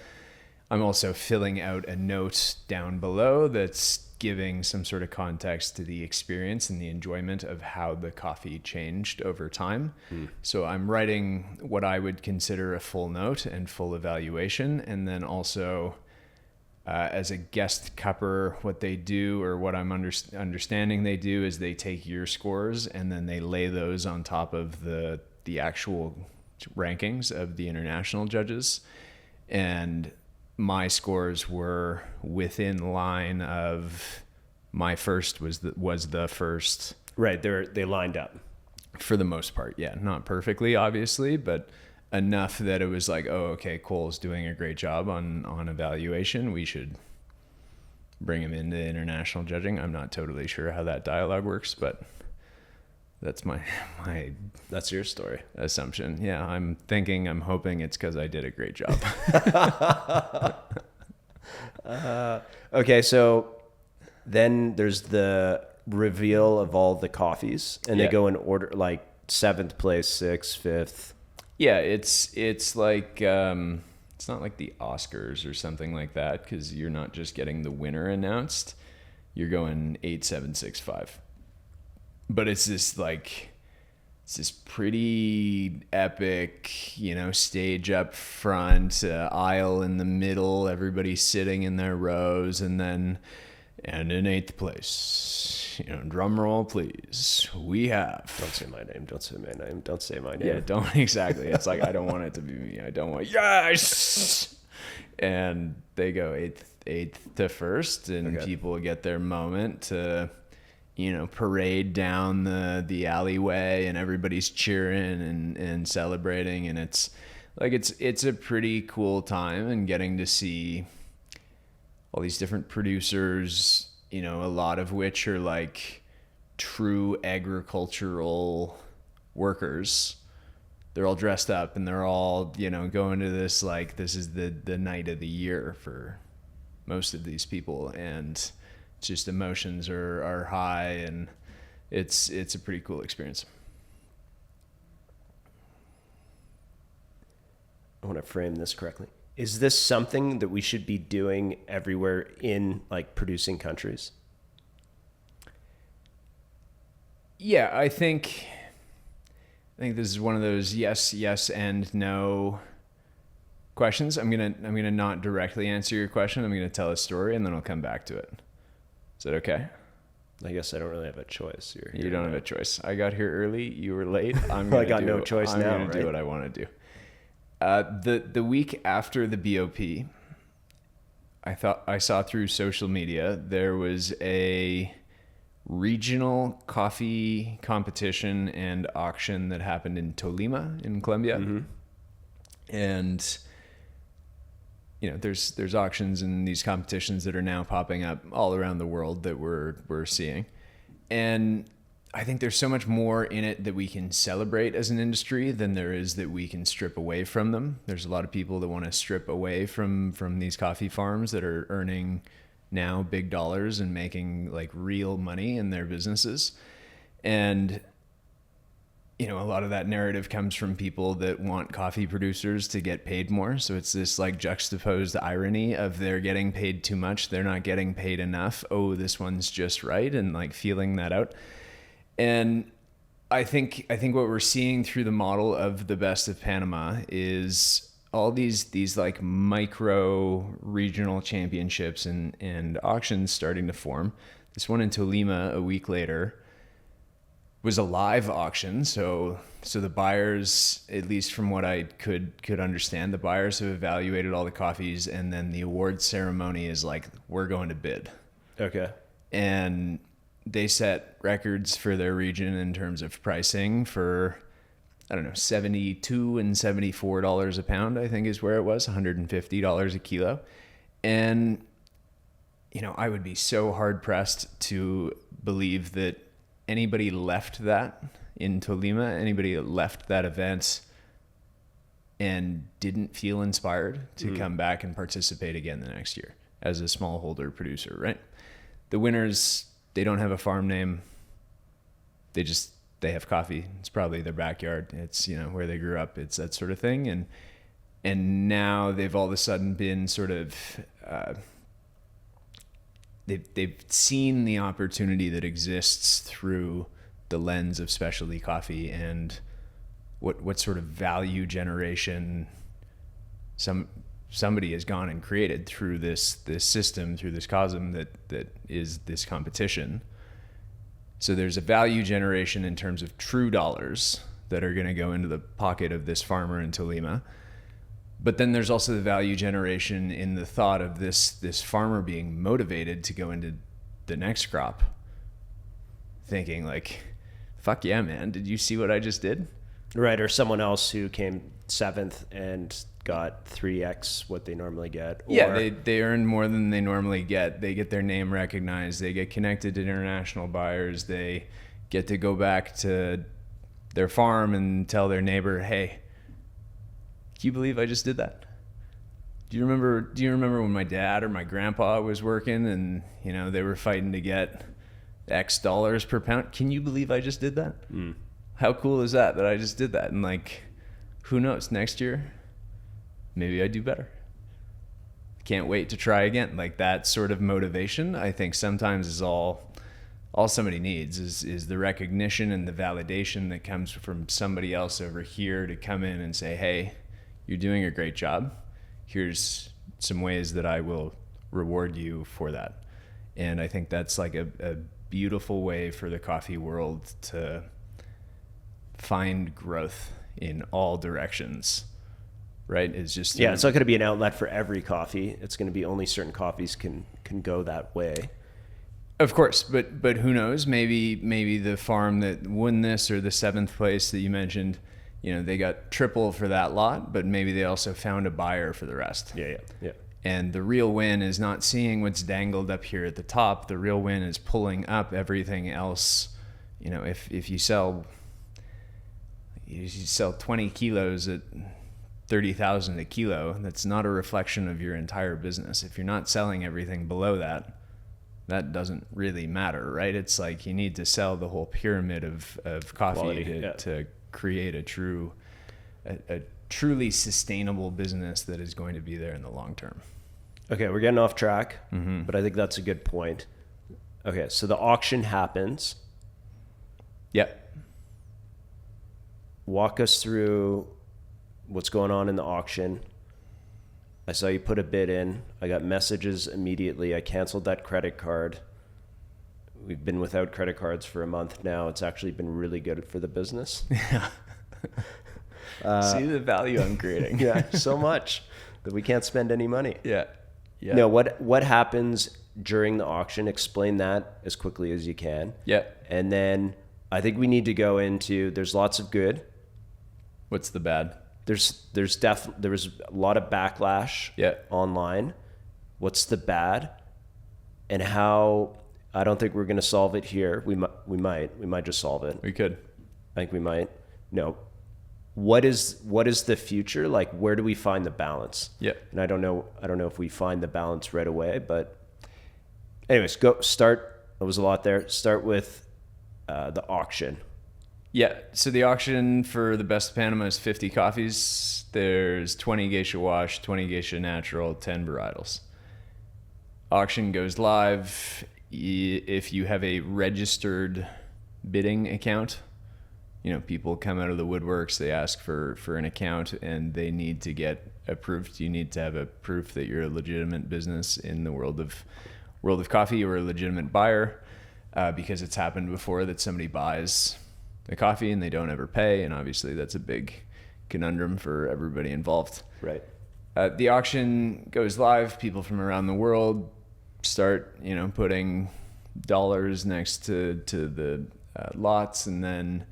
I'm also filling out a note down below that's giving some sort of context to the experience and the enjoyment of how the coffee changed over time. So I'm writing what I would consider a full note and full evaluation. And then also as a guest cupper, what they do, or what I'm understanding they do, is they take your scores and then they lay those on top of the actual rankings of the international judges. And my scores were within line of my first was the first. Right, they lined up. For the most part, yeah. Not perfectly, obviously, but enough that it was like, oh, okay, Cole's doing a great job on evaluation. We should bring him into international judging. I'm not totally sure how that dialogue works, but that's my that's your story assumption. Yeah, I'm hoping it's because I did a great job. Okay, so then there's the reveal of all the coffees, and they go in order, like 7th place, 6th, 5th. Yeah, it's like it's not like the Oscars or something like that, because you're not just getting the winner announced. You're going 8, 7, 6, 5. But it's this pretty epic, stage up front, aisle in the middle, everybody sitting in their rows, and in 8th place, drum roll, please. We have. Don't say my name. Don't say my name. Don't say my name. Yeah, don't exactly. It's like, I don't want it to be me. I don't want, yes! And they go 8th to 1st, and people get their moment to parade down the alleyway and everybody's cheering and celebrating. And it's a pretty cool time, and getting to see all these different producers, a lot of which are like true agricultural workers. They're all dressed up and they're all, going to this, like, this is the night of the year for most of these people. And just emotions are high, and it's a pretty cool experience. I want to frame this correctly. Is this something that we should be doing everywhere in like producing countries? Yeah, I think this is one of those yes and no questions. I'm gonna not directly answer your question. I'm gonna tell a story and then I'll come back to it. Is that okay? I guess I don't really have a choice. You don't have a choice. I got here early. You were late. I got no choice now. I'm gonna do what I want to do. The week after the BOP, I saw through social media there was a regional coffee competition and auction that happened in Tolima in Colombia. Mm-hmm. And there's auctions and these competitions that are now popping up all around the world that we're seeing. And I think there's so much more in it that we can celebrate as an industry than there is that we can strip away from them. There's a lot of people that want to strip away from these coffee farms that are earning now big dollars and making like real money in their businesses. And a lot of that narrative comes from people that want coffee producers to get paid more. So it's this like juxtaposed irony of they're getting paid too much, they're not getting paid enough. Oh, this one's just right, and like feeling that out. And I think what we're seeing through the model of the Best of Panama is all these like micro regional championships and auctions starting to form. This one in Tolima a week later was a live auction. So the buyers, at least from what I could understand, the buyers have evaluated all the coffees, and then the award ceremony is like, we're going to bid. Okay. And they set records for their region in terms of pricing for, I don't know, $72 and $74 a pound, I think is where it was, $150 a kilo. And, I would be so hard pressed to believe that anybody left that in Tolima, anybody that left that event and didn't feel inspired to come back and participate again the next year as a smallholder producer, right? The winners, they don't have a farm name. They have coffee. It's probably their backyard. It's, where they grew up. It's that sort of thing. And now they've all of a sudden been sort of, they've seen the opportunity that exists through the lens of specialty coffee and what sort of value generation somebody has gone and created through this system, through this cosm that is this competition. So there's a value generation in terms of true dollars that are going to go into the pocket of this farmer in Tolima. But then there's also the value generation in the thought of this farmer being motivated to go into the next crop, thinking like, fuck yeah, man, did you see what I just did? Right, or someone else who came 7th and got 3x what they normally get. Or... Yeah, they earn more than they normally get. They get their name recognized. They get connected to international buyers. They get to go back to their farm and tell their neighbor, hey, can you believe I just did that? Do you remember when my dad or my grandpa was working and, they were fighting to get X dollars per pound? Can you believe I just did that? How cool is that I just did that? And like, who knows, next year, maybe I do better. Can't wait to try again. Like that sort of motivation, I think sometimes is all somebody needs is the recognition and the validation that comes from somebody else over here to come in and say, hey, you're doing a great job. Here's some ways that I will reward you for that. And I think that's like a beautiful way for the coffee world to find growth in all directions, right? It's just... Yeah, it's not going to be an outlet for every coffee. It's going to be only certain coffees can go that way. Of course, but who knows? Maybe the farm that won this, or the 7th place that you mentioned, they got triple for that lot, but maybe they also found a buyer for the rest. Yeah. And the real win is not seeing what's dangled up here at the top. The real win is pulling up everything else. If you sell 20 kilos at 30,000 a kilo, that's not a reflection of your entire business. If you're not selling everything below that, that doesn't really matter, right? It's like you need to sell the whole pyramid of coffee quality, to create a truly sustainable business that is going to be there in the long term. Okay, we're getting off track, but I think that's a good point. Okay, so the auction happens. Yep. Walk us through what's going on in the auction. I saw you put a bid in. I got messages immediately. I canceled that credit card. We've been without credit cards for a month now. It's actually been really good for the business. Yeah. See the value I'm creating. Yeah, so much that we can't spend any money. Yeah. No, what happens during the auction? Explain that as quickly as you can. Yeah. And then I think we need to go into, there's lots of good. What's the bad? There was a lot of backlash online. What's the bad? And how? I don't think we're going to solve it here. We might just solve it. We could. I think we might. No. What is the future? Like, where do we find the balance? Yeah. And I don't know if we find the balance right away, but anyways, start. There was a lot there. Start with the auction. Yeah, so the auction for the best of Panama is 50 coffees. There's 20 Geisha Wash, 20 Geisha Natural, 10 varietals. Auction goes live if you have a registered bidding account. People come out of the woodworks, they ask for an account, and they need to get approved. You need to have a proof that you're a legitimate business in the world of coffee, or a legitimate buyer, because it's happened before that somebody buys the coffee and they don't ever pay, and obviously that's a big conundrum for everybody involved. Right. The auction goes live. People from around the world start, putting dollars next to the lots, and then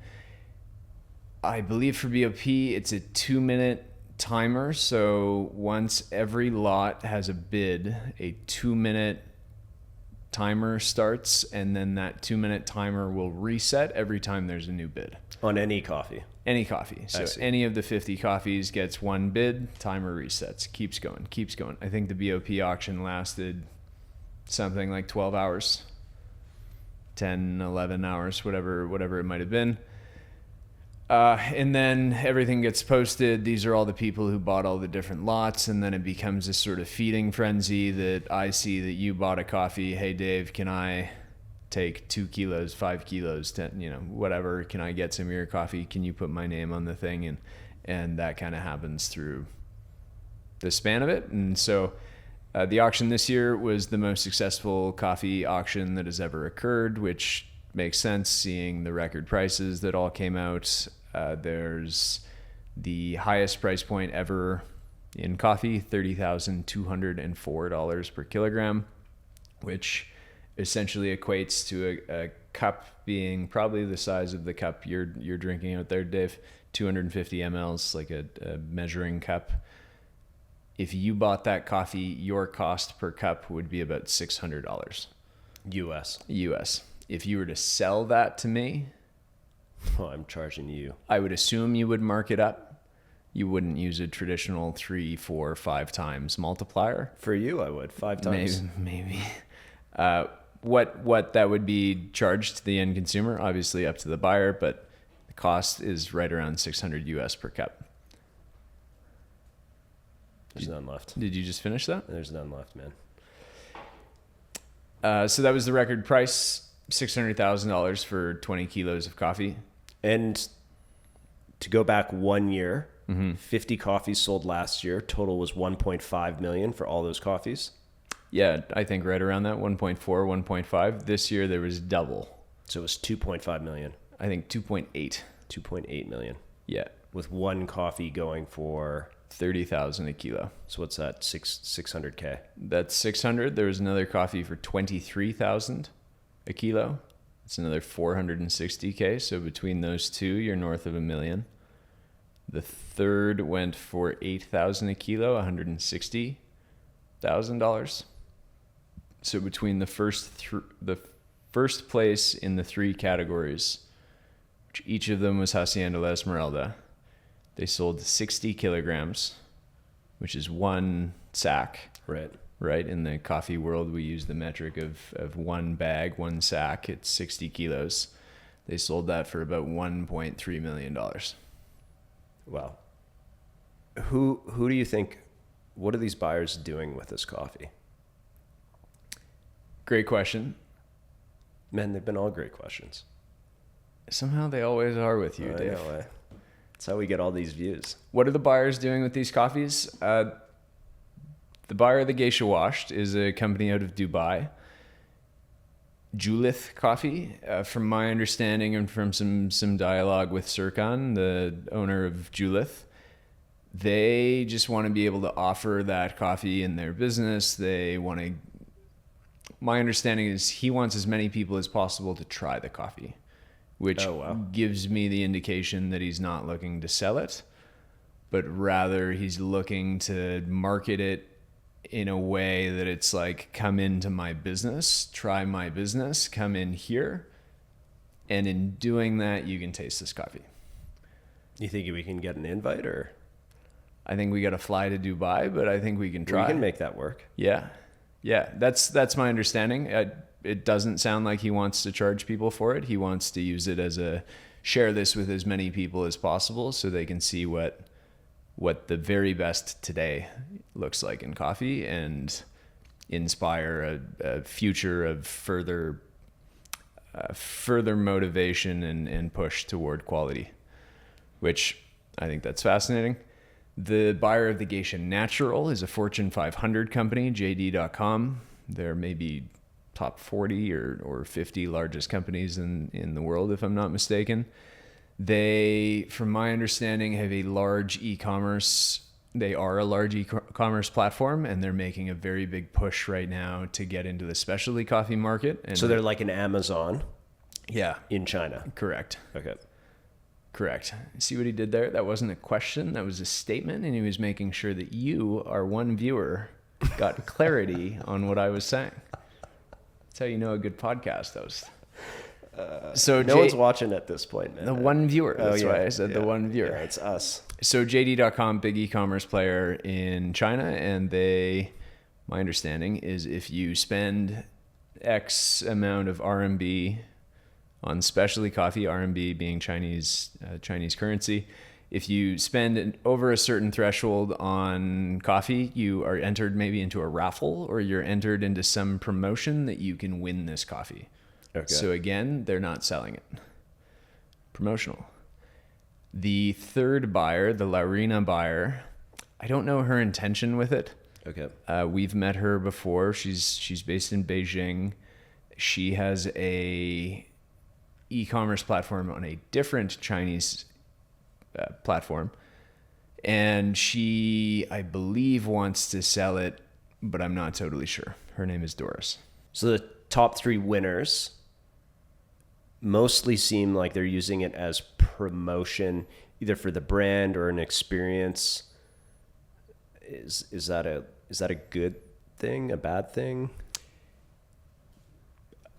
I believe for BOP it's a 2-minute timer. So once every lot has a bid, a 2-minute timer starts, and then that 2-minute timer will reset every time there's a new bid. On any coffee? Any coffee. So any of the 50 coffees gets one bid, timer resets, keeps going. I think the BOP auction lasted something like 12 hours, 10, 11 hours, whatever it might have been. And then everything gets posted. These are all the people who bought all the different lots, and then it becomes this sort of feeding frenzy that I see that you bought a coffee. Hey, Dave, can I take 2 kilos, 5 kilos, 10, whatever? Can I get some of your coffee? Can you put my name on the thing? And that kind of happens through the span of it. And so the auction this year was the most successful coffee auction that has ever occurred, which makes sense seeing the record prices that all came out. There's the highest price point ever in coffee, $30,204 per kilogram, which essentially equates to a cup being probably the size of the cup you're drinking out there, Dave, 250 mLs, like a measuring cup. If you bought that coffee, your cost per cup would be about $600. US. If you were to sell that to me, I'm charging you. I would assume you would mark it up. You wouldn't use a traditional 3, 4, 5 times multiplier. For you, I would 5 times. Maybe. What that would be charged to the end consumer, obviously up to the buyer, but the cost is right around $600 US per cup. There's none left. Did you just finish that? There's none left, man. So that was the record price, $600,000 for 20 kilos of coffee. And to go back 1 year, 50 coffees sold last year. Total was 1.5 million for all those coffees. Yeah, I think right around that, 1.4, 1.5. This year there was double. So it was 2.5 million. I think 2.8. 2.8 million. Yeah. With one coffee going for 30,000 a kilo. So what's that? 600K. That's 600. There was another coffee for 23,000. a kilo. It's another 460K. So between those two, you're north of $1 million. The third went for 8,000 a kilo, $160,000. So between the first place in the three categories, which each of them was Hacienda La Esmeralda, they sold 60 kilograms, which is one sack. Right. In the coffee world, we use the metric of one bag, one sack. It's 60 kilos. They sold that for about $1.3 million. Wow. Who do you think, what are these buyers doing with this coffee? Great question. Man, they've been all great questions. Somehow they always are with you, Dave. Know, that's how we get all these views. What are the buyers doing with these coffees? The buyer of the Geisha Washed is a company out of Dubai. Julith Coffee, from my understanding and from some dialogue with Serkan, the owner of Julith, they just want to be able to offer that coffee in their business. My understanding is he wants as many people as possible to try the coffee, which gives me the indication that he's not looking to sell it, but rather he's looking to market it in a way that it's like, come into my business, try my business, come in here. And in doing that, you can taste this coffee. You think we can get an invite, or? I think we got to fly to Dubai, but I think we can try. We can make that work. Yeah. That's my understanding. It doesn't sound like he wants to charge people for it. He wants to use it as share this with as many people as possible so they can see what the very best today looks like in coffee and inspire a future of further motivation and push toward quality, which I think that's fascinating. The buyer of the Geisha Natural is a Fortune 500 company, JD.com. They're maybe top 40 or 50 largest companies in the world, if I'm not mistaken. They, from my understanding, have a large e-commerce. They are a large e-commerce platform, and they're making a very big push right now to get into the specialty coffee market. And so they're like an Amazon. Yeah. In China. Correct. Okay. Correct. See what he did there? That wasn't a question. That was a statement, and he was making sure that you, our one viewer, got clarity on what I was saying. That's how you know a good podcast host. So no one's watching at this point, man. The one viewer. That's why I said the one viewer. Yeah, it's us. So JD.com, big e-commerce player in China, and my understanding is if you spend X amount of RMB on specialty coffee, RMB being Chinese currency, if you spend over a certain threshold on coffee, you are entered maybe into a raffle, or you're entered into some promotion that you can win this coffee. Okay. So again, they're not selling it. Promotional. The third buyer, the Laurina buyer, I don't know her intention with it. Okay. We've met her before. She's based in Beijing. She has a e-commerce platform on a different Chinese platform, and she, I believe, wants to sell it, but I'm not totally sure. Her name is Doris. So the top three winners mostly seem like they're using it as promotion, either for the brand or an experience. Is that a good thing, a bad thing?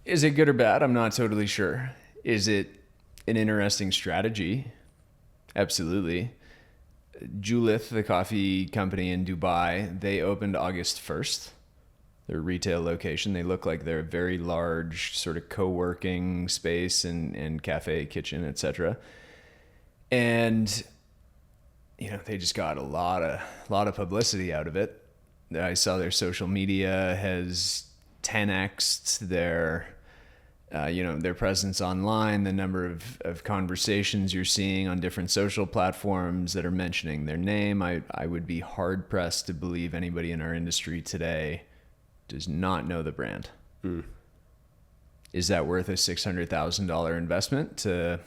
Is it good or bad? I'm not totally sure. Is it an interesting strategy? Absolutely. Julith, the coffee company in Dubai, they opened August 1st. Their retail location. They look like they're a very large sort of co-working space and cafe, kitchen, etc. And they just got a lot of publicity out of it. I saw their social media has 10x'd their presence online, the number of conversations you're seeing on different social platforms that are mentioning their name. I would be hard pressed to believe anybody in our industry today does not know the brand. Is that worth a $600,000 investment to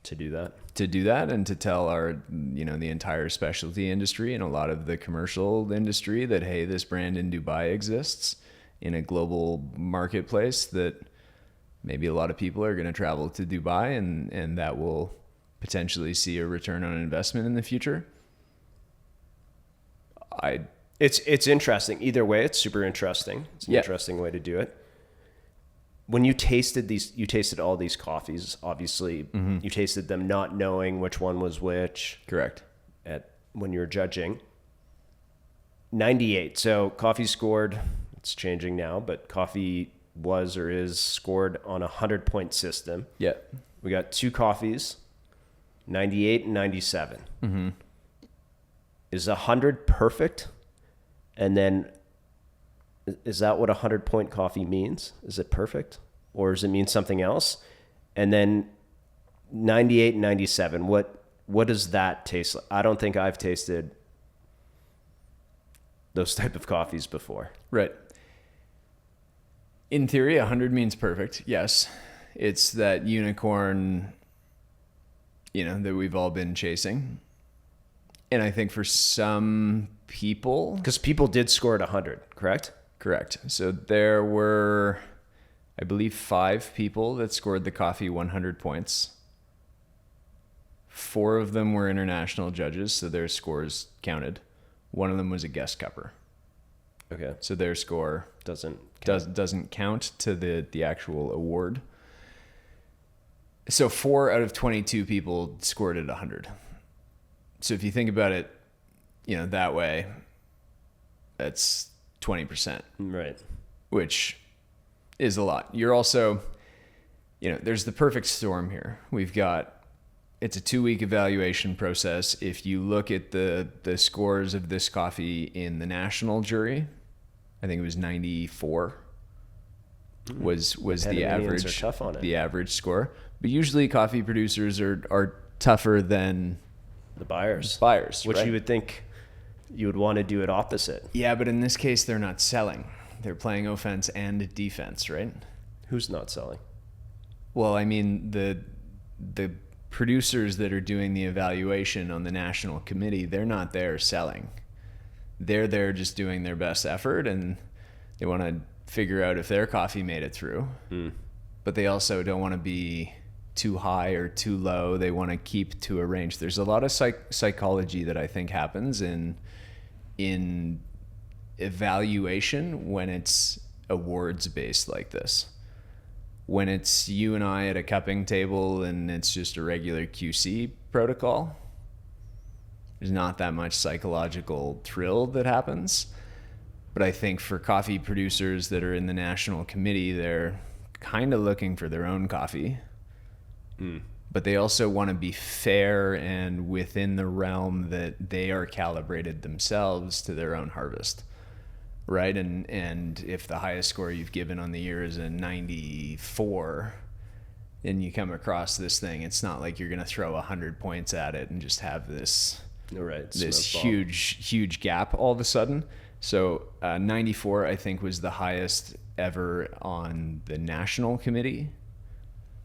do that? To do that and to tell our, the entire specialty industry and a lot of the commercial industry that, hey, this brand in Dubai exists in a global marketplace that maybe a lot of people are going to travel to Dubai, and that will potentially see a return on investment in the future. It's interesting. Either way, it's super interesting. It's an interesting way to do it. When you tasted all these coffees, obviously you tasted them not knowing which one was which. Correct. When you're judging. 98. So coffee scored, it's changing now, but coffee was or is scored on a 100-point system. Yeah. We got 2 coffees, 98 and 97. Mm-hmm. Is 100 perfect? And then is that what a 100-point coffee means? Is it perfect? Or does it mean something else? And then 98 and 97, what does that taste like? I don't think I've tasted those type of coffees before. Right. In theory, 100 means perfect. Yes. It's that unicorn, that we've all been chasing. And I think for some people... Because people did score at 100, correct? Correct. So there were, I believe, 5 people that scored the coffee 100 points. 4 of them were international judges, so their scores counted. One of them was a guest cupper. Okay. So their score doesn't count to the actual award. So 4 out of 22 people scored at 100. So if you think about it, that way, that's 20%. Right. Which is a lot. You're also, there's the perfect storm here. It's a 2-week evaluation process. If you look at the scores of this coffee in the national jury, I think it was 94 was the average. Are tough on it. The average score. But usually coffee producers are tougher than the buyers, which right? You would think you would want to do it opposite. Yeah, but in this case, they're not selling. They're playing offense and defense, right? Who's not selling? Well, I mean, the producers that are doing the evaluation on the national committee, they're not there selling. They're there just doing their best effort, and they want to figure out if their coffee made it through. But they also don't want to be too high or too low. They want to keep to a range. There's a lot of psychology that I think happens in evaluation when it's awards based like this. When it's you and I at a cupping table and it's just a regular QC protocol, there's not that much psychological thrill that happens. But I think for coffee producers that are in the national committee, they're kind of looking for their own coffee. But they also want to be fair and within the realm that they are calibrated themselves to their own harvest. Right? And if the highest score you've given on the year is a 94, and you come across this thing, it's not like you're going to throw 100 points at it and just have this huge gap all of a sudden. So 94, I think, was the highest ever on the national committee.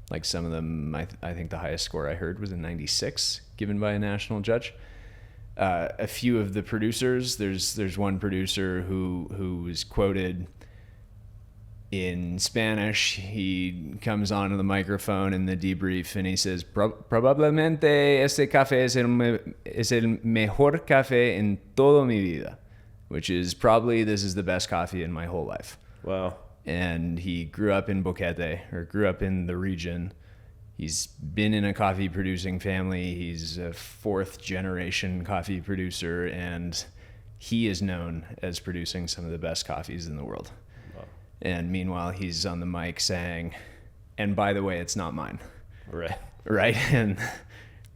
Like some of them, I think the highest score I heard was a 96 given by a national judge. A few of the producers, there's one producer who was quoted in Spanish. He comes onto the microphone in the debrief and he says, probablemente este café es el mejor café en toda mi vida, which is probably this is the best coffee in my whole life. Wow. And he grew up in Boquete, or grew up in the region. He's been in a coffee producing family. He's a 4th generation coffee producer, and he is known as producing some of the best coffees in the world. Wow. And meanwhile, he's on the mic saying, and by the way, it's not mine. Right. And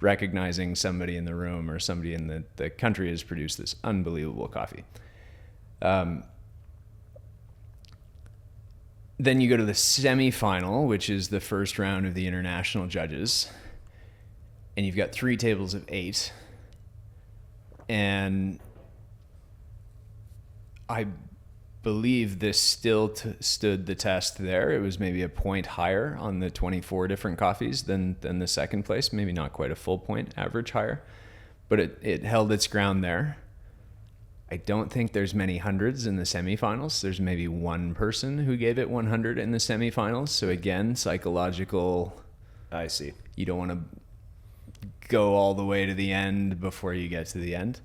recognizing somebody in the room or somebody in the country has produced this unbelievable coffee. Then you go to the semifinal, which is the first round of the international judges. And you've got 3 tables of 8. And I believe this still stood the test there. It was maybe a point higher on the 24 different coffees than the second place. Maybe not quite a full point average higher. But it held its ground there. I don't think there's many hundreds in the semifinals. There's maybe one person who gave it 100 in the semifinals. So again, psychological. I see. You don't want to go all the way to the end before you get to the end.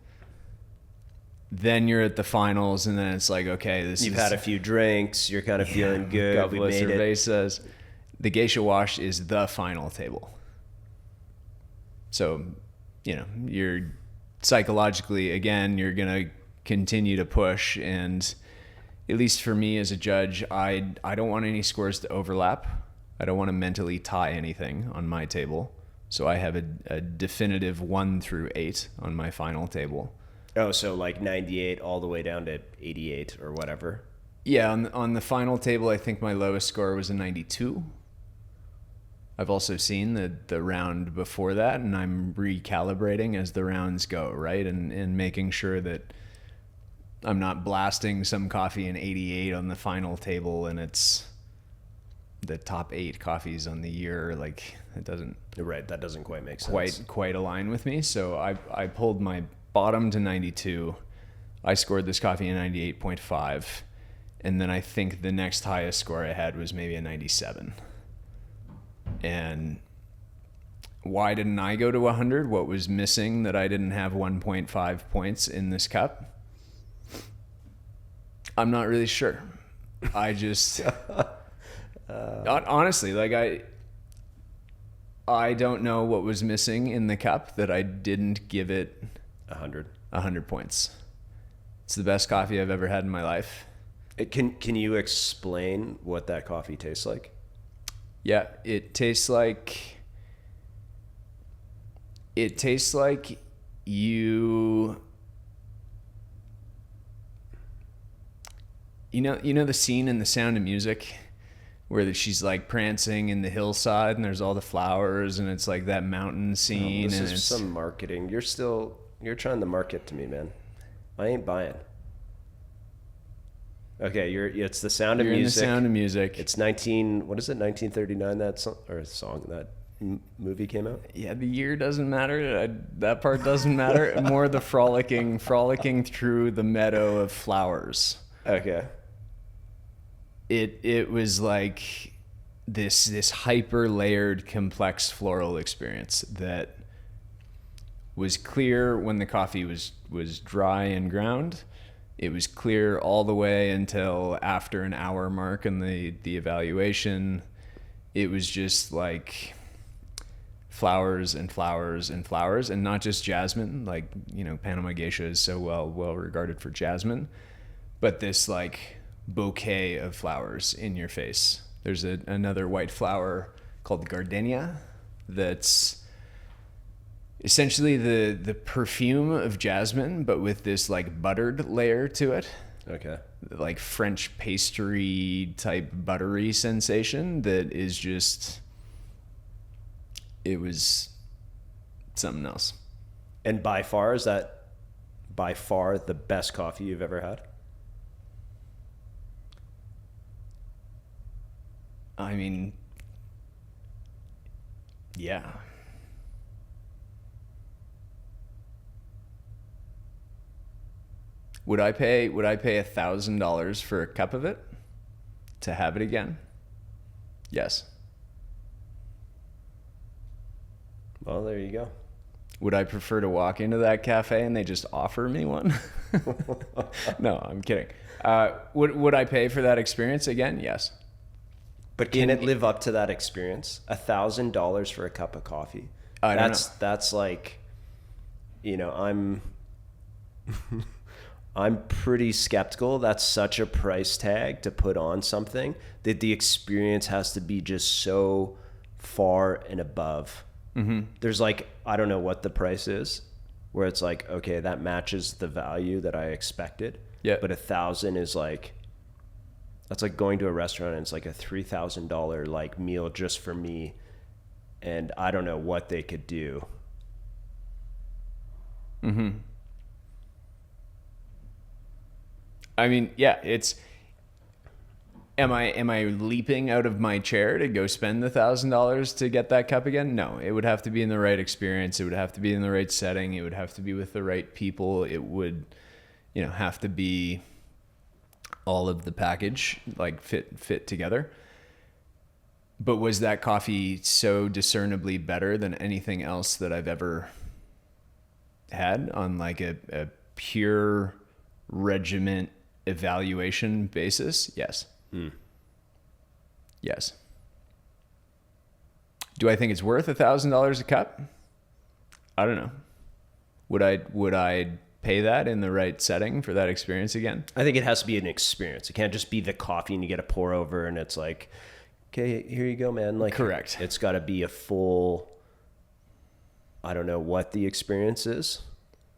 Then you're at the finals, and then it's like, okay, You've had a few drinks. You're kind of feeling good. We made it. Says the Geisha wash is the final table. So, you're psychologically, again, you're going to continue to push. And at least for me as a judge, I don't want any scores to overlap. I don't want to mentally tie anything on my table. So I have a definitive 1 through 8 on my final table. Oh, so like 98 all the way down to 88 or whatever. Yeah, on the final table, I think my lowest score was a 92. I've also seen the round before that, and I'm recalibrating as the rounds go, right? And making sure that I'm not blasting some coffee in 88 on the final table, and it's the top 8 coffees on the year. Like, it doesn't... Right, that doesn't quite make sense. Quite align with me. So I pulled my bottom to 92. I scored this coffee a 98.5. And then I think the next highest score I had was maybe a 97. And why didn't I go to 100? What was missing that I didn't have 1.5 points in this cup? I'm not really sure. I just... honestly, like I don't know what was missing in the cup that I didn't give it 100 points. It's the best coffee I've ever had in my life. Can you explain what that coffee tastes like? Yeah, it tastes like you know the scene in The Sound of Music where she's like prancing in the hillside and there's all the flowers and it's like that mountain scene. This and is it's some marketing. You're trying to market to me, man. I ain't buying. Okay, it's The Sound of Music. In The Sound of Music. It's 1939 that movie came out? Yeah, the year doesn't matter. That part doesn't matter. More the frolicking through the meadow of flowers. Okay. It was like this hyper layered complex floral experience that was clear when the coffee was dry and ground. It was clear all the way until after an hour mark in the evaluation. It was just like flowers and flowers and flowers, and not just jasmine. Like, Panama Geisha is so well regarded for jasmine, but this like bouquet of flowers in your face. There's another white flower called gardenia that's essentially the perfume of jasmine, but with this like buttered layer to it. Okay. Like French pastry type buttery sensation that is just, it was something else. And is that by far the best coffee you've ever had? I mean, yeah. Would I pay $1,000 for a cup of it to have it again? Yes. Well, there you go. Would I prefer to walk into that cafe and they just offer me one? No, I'm kidding. Would I pay for that experience again? Yes. But can it live up to that experience? $1,000 for a cup of coffee. I don't know. That's like, I'm pretty skeptical. That's such a price tag to put on something that the experience has to be just so far and above. Mm-hmm. There's like, I don't know what the price is, where it's like, okay, that matches the value that I expected. Yeah. But 1,000 is like, that's like going to a restaurant and it's like a $3,000 like meal just for me. And I don't know what they could do. Mm-hmm. I mean, yeah, am I leaping out of my chair to go spend the $1,000 to get that cup again? No, it would have to be in the right experience. It would have to be in the right setting. It would have to be with the right people. have to be all of the package, like fit together. But was that coffee so discernibly better than anything else that I've ever had on like a pure regiment evaluation basis? Yes. Yes. Do I think it's worth $1,000 a cup? I don't know. Would I pay that in the right setting for that experience again? I think it has to be an experience. It can't just be the coffee and you get a pour over and it's like, okay, here you go, man. Like, correct. It's got to be a full, I don't know what the experience is.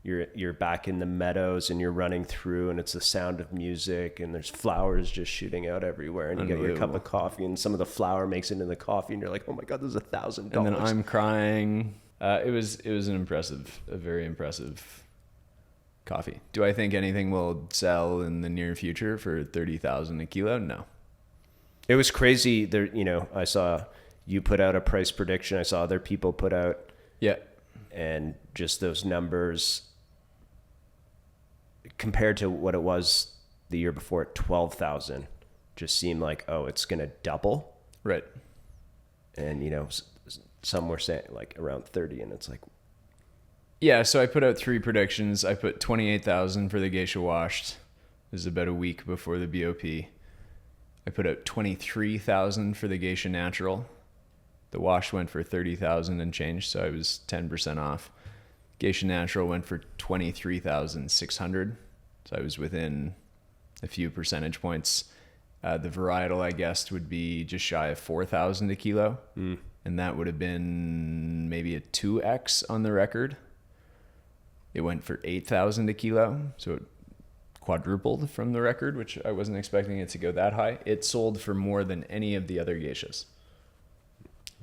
You're back in the meadows and you're running through and it's the sound of music and there's flowers just shooting out everywhere and you get your cup of coffee and some of the flour makes it into the coffee and you're like, oh my God, there's $1,000. And then I'm crying. It was a very impressive coffee. Do I think anything will sell in the near future for $30,000 a kilo? No. It was crazy. There, I saw you put out a price prediction. I saw other people put out. Yeah. And just those numbers compared to what it was the year before at 12,000 just seemed like, oh, it's going to double. Right. And, some were saying like around 30 and it's like. Yeah. So I put out 3 predictions. I put 28,000 for the Geisha washed. This is about a week before the BOP. I put out 23,000 for the Geisha natural. The wash went for 30,000 and change, so I was 10% off. Geisha natural went for 23,600, so I was within a few percentage points. The varietal, I guessed, would be just shy of 4,000 a kilo, and that would have been maybe a 2x on the record. It went for 8,000 a kilo, so it quadrupled from the record, which I wasn't expecting it to go that high. It sold for more than any of the other Geishas.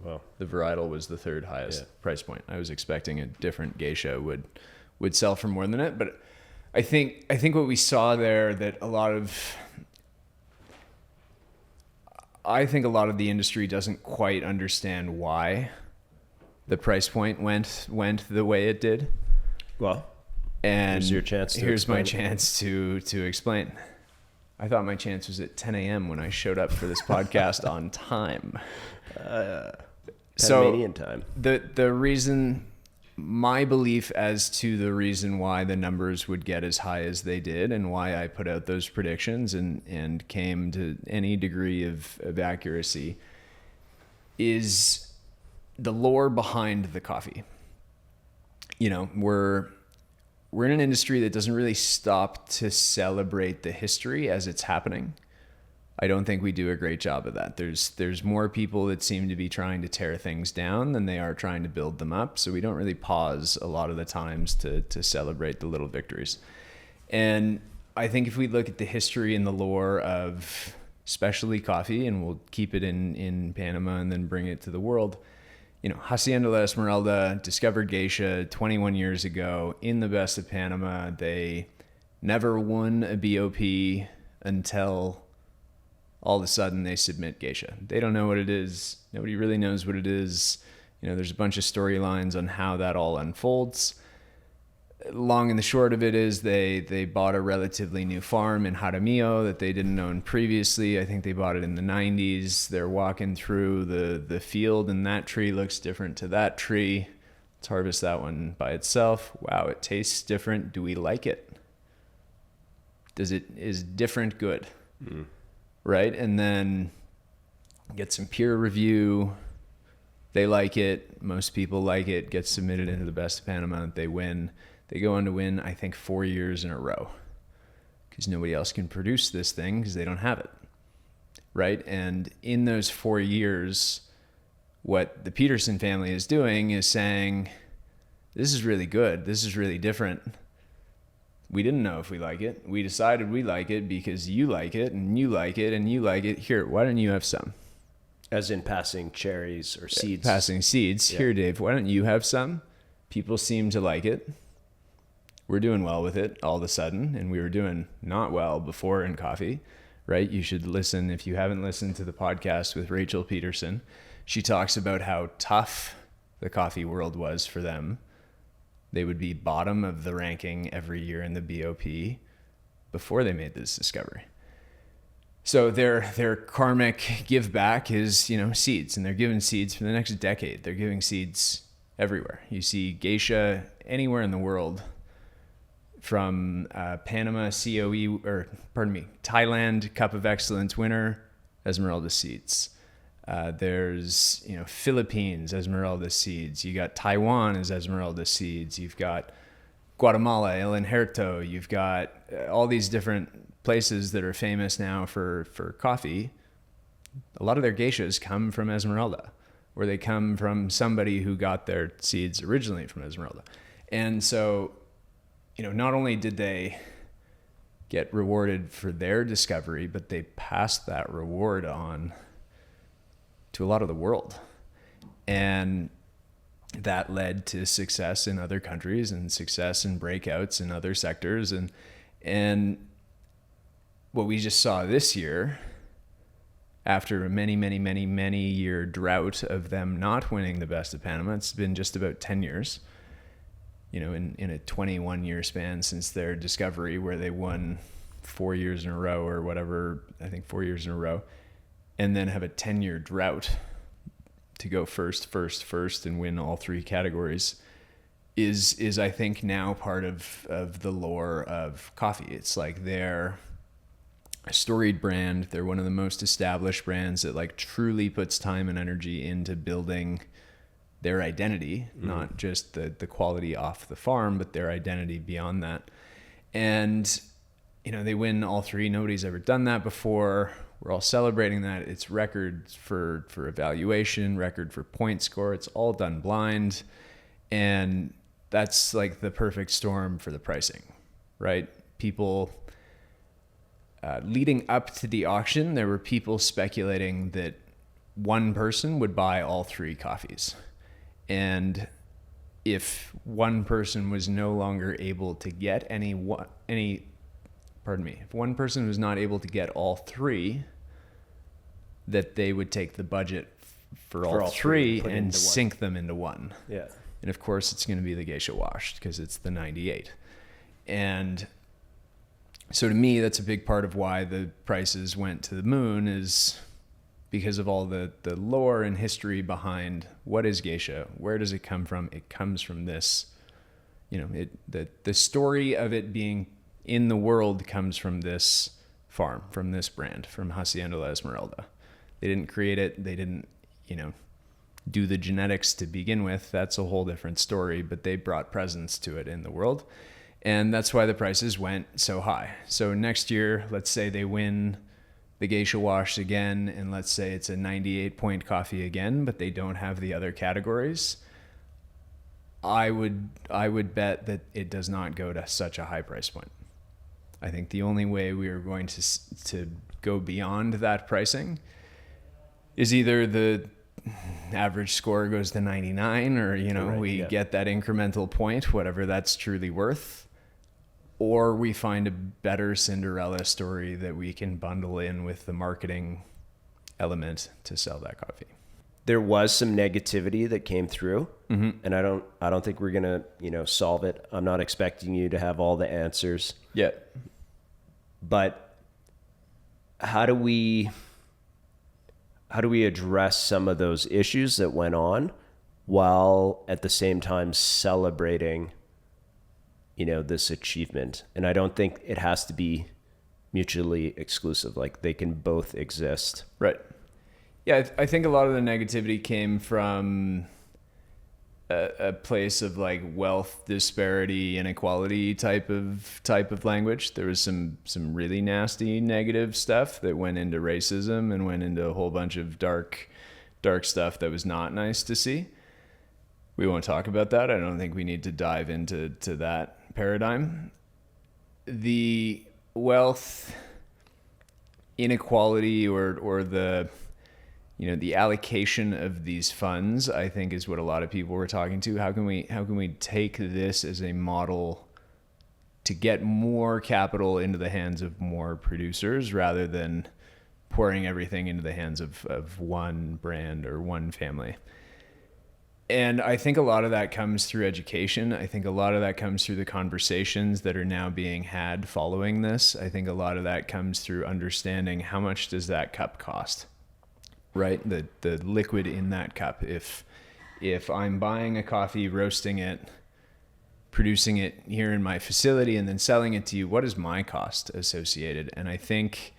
Wow. The varietal was the 3rd highest price point. I was expecting a different Geisha would sell for more than it, but I think what we saw there that a lot of the industry doesn't quite understand why the price point went the way it did. Well, and here's your chance. Here's my chance to explain. I thought my chance was at 10 a.m. when I showed up for this podcast on time. Panamanian time. The reason, my belief as to the reason why the numbers would get as high as they did and why I put out those predictions and came to any degree of accuracy is the lore behind the coffee. We're in an industry that doesn't really stop to celebrate the history as it's happening. I don't think we do a great job of that. There's more people that seem to be trying to tear things down than they are trying to build them up. So we don't really pause a lot of the times to celebrate the little victories. And I think if we look at the history and the lore of specialty coffee, and we'll keep it in Panama and then bring it to the world, Hacienda La Esmeralda discovered Geisha 21 years ago in the best of Panama. They never won a BOP until all of a sudden they submit Geisha. They don't know what it is. Nobody really knows what it is. There's a bunch of storylines on how that all unfolds. Long and the short of it is they bought a relatively new farm in Jaramillo that they didn't own previously. I think they bought it in the 90s. They're walking through the field and that tree looks different to that tree. Let's harvest that one by itself. Wow, it tastes different. Do we like it? Is different good? Right? And then get some peer review. They like it. Most people like it. Gets submitted into the best of Panama. They win. They go on to win, I think, 4 years in a row because nobody else can produce this thing because they don't have it, right? And in those 4 years, what the Peterson family is doing is saying, this is really good. This is really different. We didn't know if we like it. We decided we like it because you like it and you like it and you like it. Here, why don't you have some? As in passing cherries or seeds. Passing seeds. Yeah. Here, Dave, why don't you have some? People seem to like it. We're doing well with it all of a sudden, and we were doing not well before in coffee, right? You should listen if you haven't listened to the podcast with Rachel Peterson. She talks about how tough the coffee world was for them. They would be bottom of the ranking every year in the BOP. before they made this discovery. So their karmic give back is, seeds, and they're giving seeds for the next decade. They're giving seeds everywhere. You see Geisha anywhere in the world, from Panama Thailand Cup of Excellence winner, Esmeralda seeds. There's, Philippines, Esmeralda seeds. You got Taiwan as Esmeralda seeds. You've got Guatemala, El Injerto. You've got all these different places that are famous now for coffee. A lot of their geishas come from Esmeralda, or they come from somebody who got their seeds originally from Esmeralda. And so, not only did they get rewarded for their discovery, but they passed that reward on to a lot of the world. And that led to success in other countries and success in breakouts in other sectors. And what we just saw this year, after a many year drought of them not winning the Best of Panama, it's been just about 10 years, in a 21-year span since their discovery, where they won 4 years in a row or whatever, I think 4 years in a row, and then have a 10-year drought to go first and win all three categories is I think now part of the lore of coffee. It's like they're a storied brand. They're one of the most established brands that truly puts time and energy into building their identity, not just the quality off the farm, but their identity beyond that. And, they win all three. Nobody's ever done that before. We're all celebrating that. It's record for evaluation, record for point score. It's all done blind. And that's the perfect storm for the pricing, right? People, leading up to the auction, there were people speculating that one person would buy all three coffees. And if one person was no longer able to get if one person was not able to get all three, that they would take the budget for all three and sink them into one. Yeah. And of course it's going to be the Geisha washed because it's the 98. And so to me, that's a big part of why the prices went to the moon, is because of all the lore and history behind what is Geisha, where does it come from? It comes from this, the story of it being in the world comes from this farm, from this brand, from Hacienda La Esmeralda. They didn't create it. They didn't, do the genetics to begin with. That's a whole different story, but they brought presence to it in the world. And that's why the prices went so high. So next year, let's say they win the Geisha wash again, and let's say it's a 98-point coffee again, but they don't have the other categories. I would bet that it does not go to such a high price point. I think the only way we are going to go beyond that pricing is either the average score goes to 99, or get that incremental point, whatever that's truly worth, or we find a better Cinderella story that we can bundle in with the marketing element to sell that coffee. There was some negativity that came through, and I don't think we're gonna solve it. I'm not expecting you to have all the answers yet, but how do we address some of those issues that went on while at the same time celebrating this achievement? And I don't think it has to be mutually exclusive. They can both exist. Right. Yeah, I think a lot of the negativity came from a place of wealth disparity, inequality type of language. There was some really nasty negative stuff that went into racism and went into a whole bunch of dark stuff that was not nice to see. We won't talk about that. I don't think we need to dive into that paradigm. The wealth inequality or the the allocation of these funds, I think, is what a lot of people were talking to. How can we take this as a model to get more capital into the hands of more producers rather than pouring everything into the hands of one brand or one family? And I think a lot of that comes through education. I think a lot of that comes through the conversations that are now being had following this. I think a lot of that comes through understanding how much does that cup cost, right? The liquid in that cup. If I'm buying a coffee, roasting it, producing it here in my facility, and then selling it to you, what is my cost associated? And I think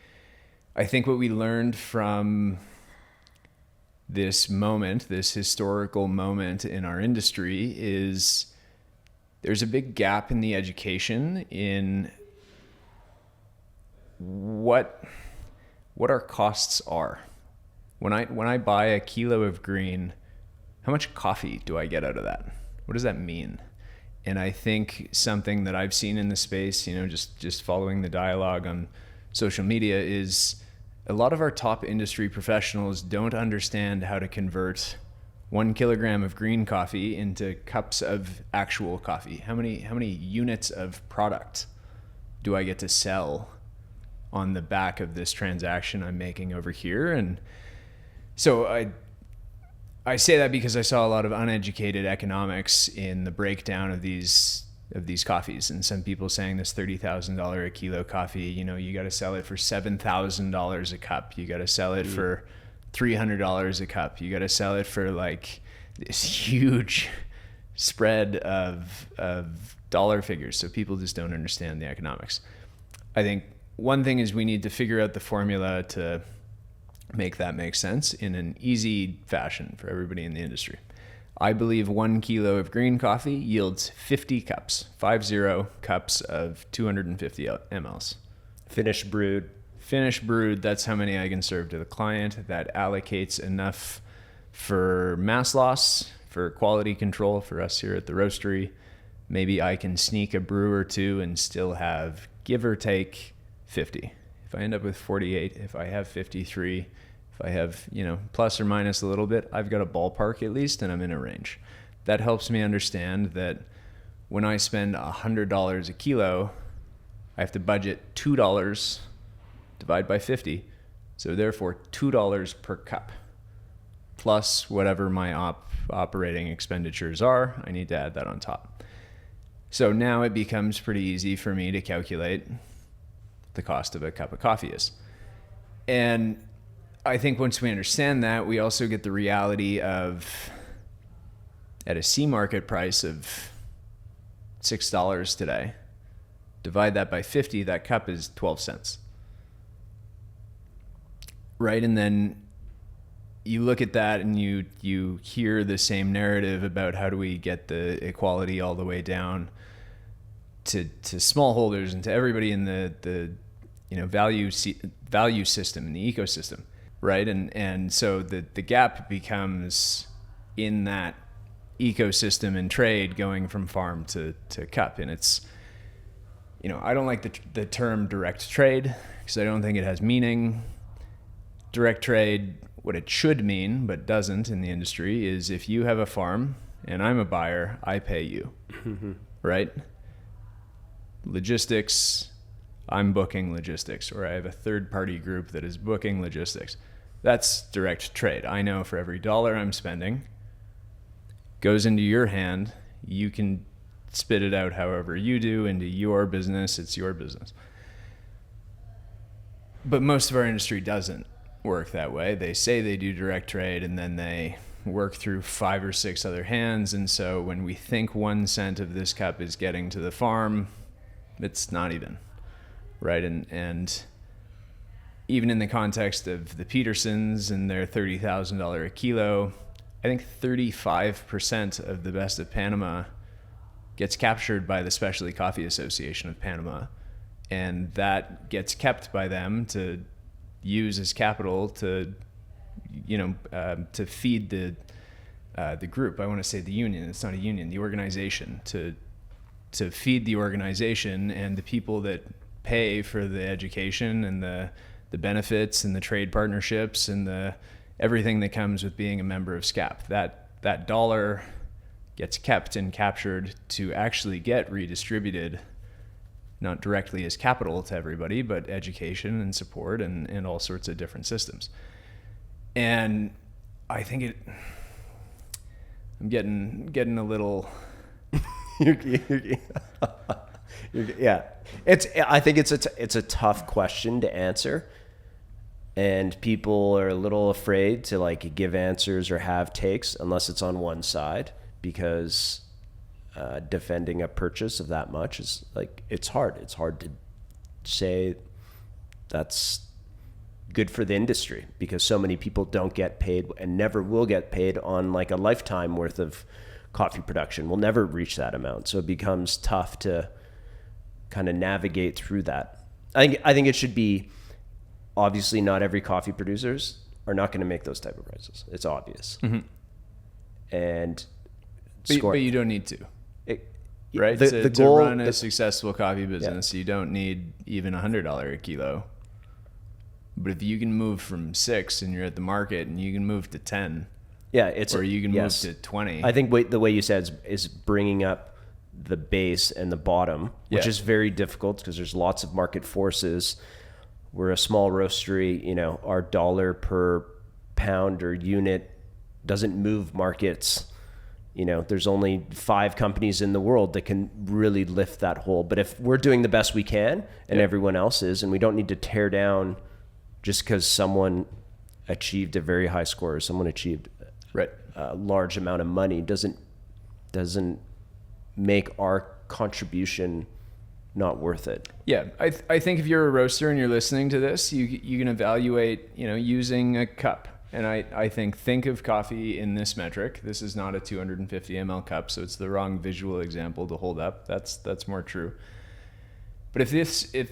what we learned from this moment, this historical moment in our industry, is there's a big gap in the education in what our costs are. When I buy a kilo of green, how much coffee do I get out of that? What does that mean? And I think something that I've seen in the space, just following the dialogue on social media, is a lot of our top industry professionals don't understand how to convert 1 kilogram of green coffee into cups of actual coffee. How many units of product do I get to sell on the back of this transaction I'm making over here? And so I say that because I saw a lot of uneducated economics in the breakdown of these coffees, and some people saying this $30,000 a kilo coffee, you got to sell it for $7,000 a cup. You got to sell it for $300 a cup. You got to sell it for like this huge spread of dollar figures. So people just don't understand the economics. I think one thing is we need to figure out the formula to make that make sense in an easy fashion for everybody in the industry. I believe 1 kilo of green coffee yields 50 cups, 50 cups of 250 mLs. Finished brewed. Finished brewed, that's how many I can serve to the client. That allocates enough for mass loss, for quality control for us here at the roastery. Maybe I can sneak a brew or two and still have, give or take, 50. If I end up with 48, if I have 53, if I have, plus or minus a little bit, I've got a ballpark at least, and I'm in a range. That helps me understand that when I spend $100 a kilo, I have to budget $2, divide by 50. So therefore, $2 per cup, plus whatever my operating expenditures are. I need to add that on top. So now it becomes pretty easy for me to calculate the cost of a cup of coffee is. And I think once we understand that, we also get the reality of, at a C market price of $6 today, divide that by 50, that cup is 12 cents. Right? And then you look at that and you hear the same narrative about how do we get the equality all the way down to smallholders and to everybody in the value system, in the ecosystem, right? And so the gap becomes in that ecosystem and trade going from farm to cup. And it's, I don't like the term direct trade because I don't think it has meaning. Direct trade, what it should mean but doesn't in the industry, is if you have a farm and I'm a buyer, I pay you, right? Logistics, I'm booking logistics, or I have a third-party group that is booking logistics. That's direct trade. I know for every dollar I'm spending goes into your hand, you can spit it out however you do into your business. It's your business. But most of our industry doesn't work that way. They say they do direct trade and then they work through 5 or 6 other hands. And so when we think 1 cent of this cup is getting to the farm, it's not even, right? And even in the context of the Petersons and their $30,000 a kilo, I think 35% of the best of Panama gets captured by the Specialty Coffee Association of Panama. And that gets kept by them to use as capital to feed the group. I want to say the union. It's not a union. The organization, to feed the organization and the people that pay for the education and the benefits and the trade partnerships and the everything that comes with being a member of SCAP. That dollar gets kept and captured to actually get redistributed, not directly as capital to everybody, but education and support and all sorts of different systems. And I think I'm getting a little. Yeah, I think it's a tough question to answer, and people are a little afraid to like give answers or have takes unless it's on one side, because defending a purchase of that much is like, it's hard. It's hard to say that's good for the industry, because so many people don't get paid and never will get paid on like a lifetime worth of coffee production. We'll never reach that amount. So it becomes tough to kind of navigate through that. I think it should be, obviously not every coffee producers are not going to make those type of prices. It's obvious. Mm-hmm. And but you don't need to. Right? The goal, to run a successful coffee business, you don't need even $100 a kilo. But if you can move from 6 and you're at the market, and you can move to 10, or you can move to 20. I think the way you said is bringing up the base and the bottom, which is very difficult because there's lots of market forces. We're a small roastery, our dollar per pound or unit doesn't move markets. There's only 5 companies in the world that can really lift that whole. But if we're doing the best we can and everyone else is, and we don't need to tear down just because someone achieved a very high score or someone achieved a large amount of money, doesn't make our contribution not worth it. Yeah, I think if you're a roaster and you're listening to this, you can evaluate, using a cup. And I think of coffee in this metric. This is not a 250 ml cup, so it's the wrong visual example to hold up. That's more true. But if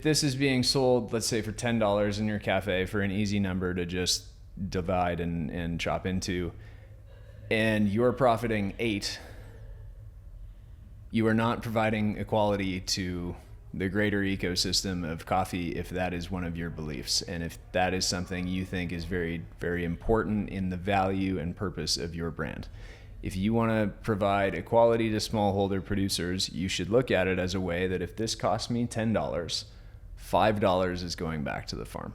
this is being sold, let's say for $10 in your cafe, for an easy number to just divide and chop into, and you're profiting 8, you are not providing equality to the greater ecosystem of coffee if that is one of your beliefs, and if that is something you think is very, very important in the value and purpose of your brand. If you want to provide equality to smallholder producers, you should look at it as a way that if this costs me $10, $5 is going back to the farm.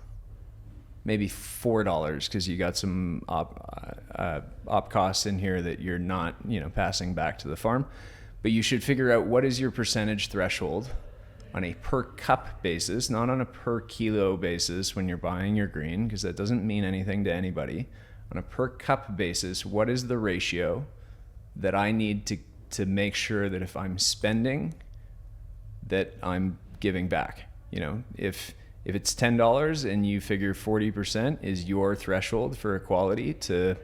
Maybe $4 because you got some op costs in here that you're not, passing back to the farm. But you should figure out what is your percentage threshold on a per cup basis, not on a per kilo basis when you're buying your green, because that doesn't mean anything to anybody. On a per cup basis, what is the ratio that I need to make sure that if I'm spending, that I'm giving back? If it's $10 and you figure 40% is your threshold for equality to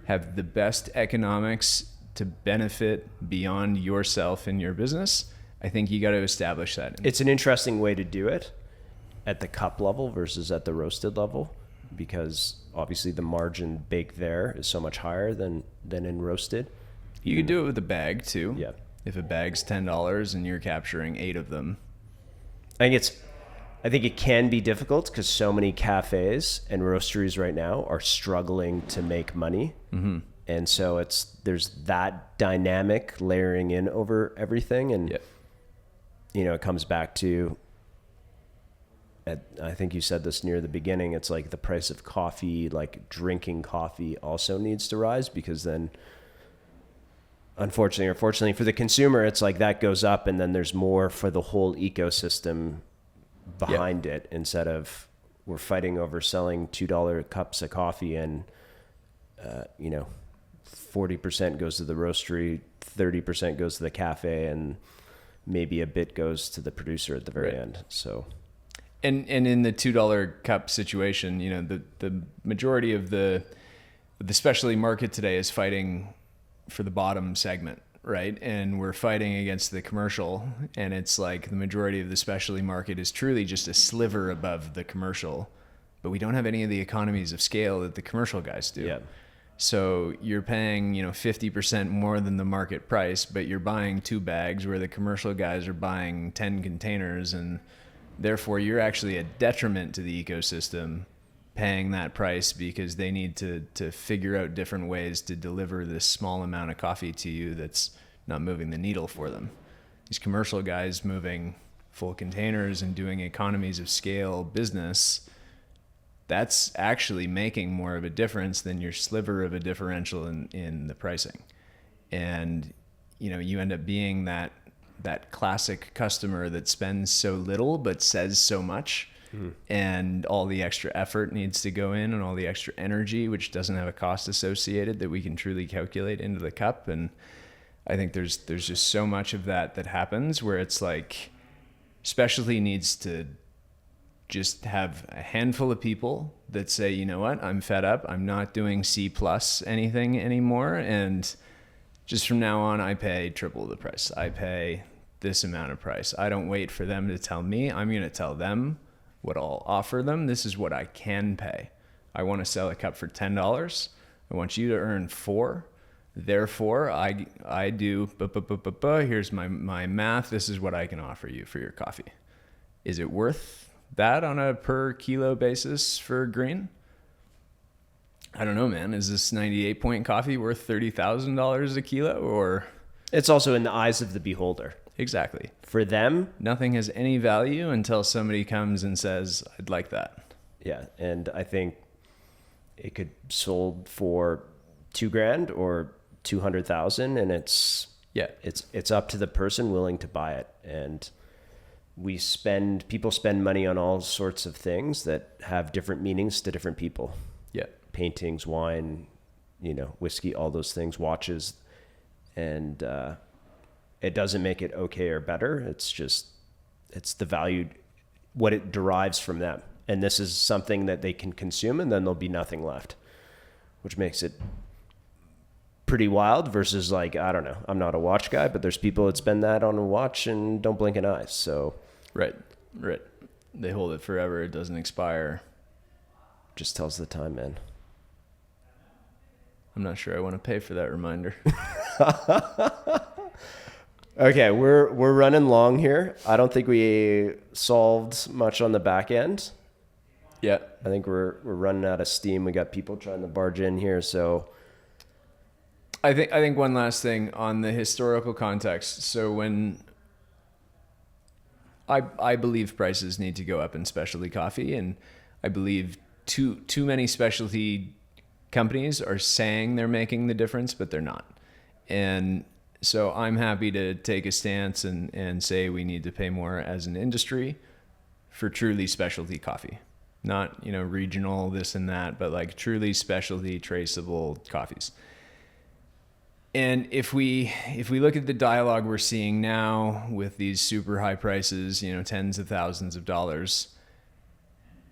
have the best economics to benefit beyond yourself and your business, I think you got to establish that. It's an interesting way to do it at the cup level versus at the roasted level, because obviously the margin baked there is so much higher than in roasted. You could do it with a bag too. Yeah. If a bag's $10 and you're capturing 8 of them. I think it can be difficult because so many cafes and roasteries right now are struggling to make money. Mm-hmm. And so there's that dynamic layering in over everything. And, it comes back to, I think you said this near the beginning, it's like the price of coffee, like drinking coffee also needs to rise, because then unfortunately or fortunately for the consumer, it's like that goes up and then there's more for the whole ecosystem behind it, instead of we're fighting over selling $2 cups of coffee and, 40% goes to the roastery, 30% goes to the cafe, and maybe a bit goes to the producer at the very end. So, and in the $2 cup situation, the majority of the specialty market today is fighting for the bottom segment, right? And we're fighting against the commercial, and it's like the majority of the specialty market is truly just a sliver above the commercial, but we don't have any of the economies of scale that the commercial guys do. Yeah. So you're paying, 50% more than the market price, but you're buying 2 bags where the commercial guys are buying 10 containers, and therefore you're actually a detriment to the ecosystem paying that price, because they need to figure out different ways to deliver this small amount of coffee to you that's not moving the needle for them. These commercial guys moving full containers and doing economies of scale business, that's actually making more of a difference than your sliver of a differential in the pricing. And, you end up being that classic customer that spends so little but says so much. And all the extra effort needs to go in, and all the extra energy, which doesn't have a cost associated, that we can truly calculate into the cup. And I think there's just so much of that happens, where it's like specialty needs to just have a handful of people that say, you know what, I'm fed up. I'm not doing C+ anything anymore. And just from now on, I pay triple the price. I pay this amount of price. I don't wait for them to tell me. I'm going to tell them what I'll offer them. This is what I can pay. I want to sell a cup for $10. I want you to earn $4. Therefore, I do, here's my math. This is what I can offer you for your coffee. Is it worth that on a per kilo basis for green? I don't know, man. Is this 98 point coffee worth $30,000 a kilo, or? It's also in the eyes of the beholder. Exactly. For them, nothing has any value until somebody comes and says, I'd like that. Yeah. And I think it could sold for $2,000 or 200,000, and it's up to the person willing to buy it. And people spend money on all sorts of things that have different meanings to different people. Yeah. Paintings, wine, whiskey, all those things, watches. And, it doesn't make it okay or better. It's the value, what it derives from them. And this is something that they can consume, and then there'll be nothing left, which makes it pretty wild versus, like, I don't know, I'm not a watch guy, but there's people that spend that on a watch and don't blink an eye. So right. They hold it forever. It doesn't expire. Just tells the time, man. I'm not sure I want to pay for that reminder. Okay, we're running long here. I don't think we solved much on the back end. Yeah. I think we're running out of steam. We got people trying to barge in here, so I think one last thing on the historical context. So when I believe prices need to go up in specialty coffee, and I believe too many specialty companies are saying they're making the difference, but they're not. And so I'm happy to take a stance and say we need to pay more as an industry for truly specialty coffee. Not, regional, this and that, but like truly specialty, traceable coffees. And if we look at the dialogue we're seeing now with these super high prices, tens of thousands of dollars,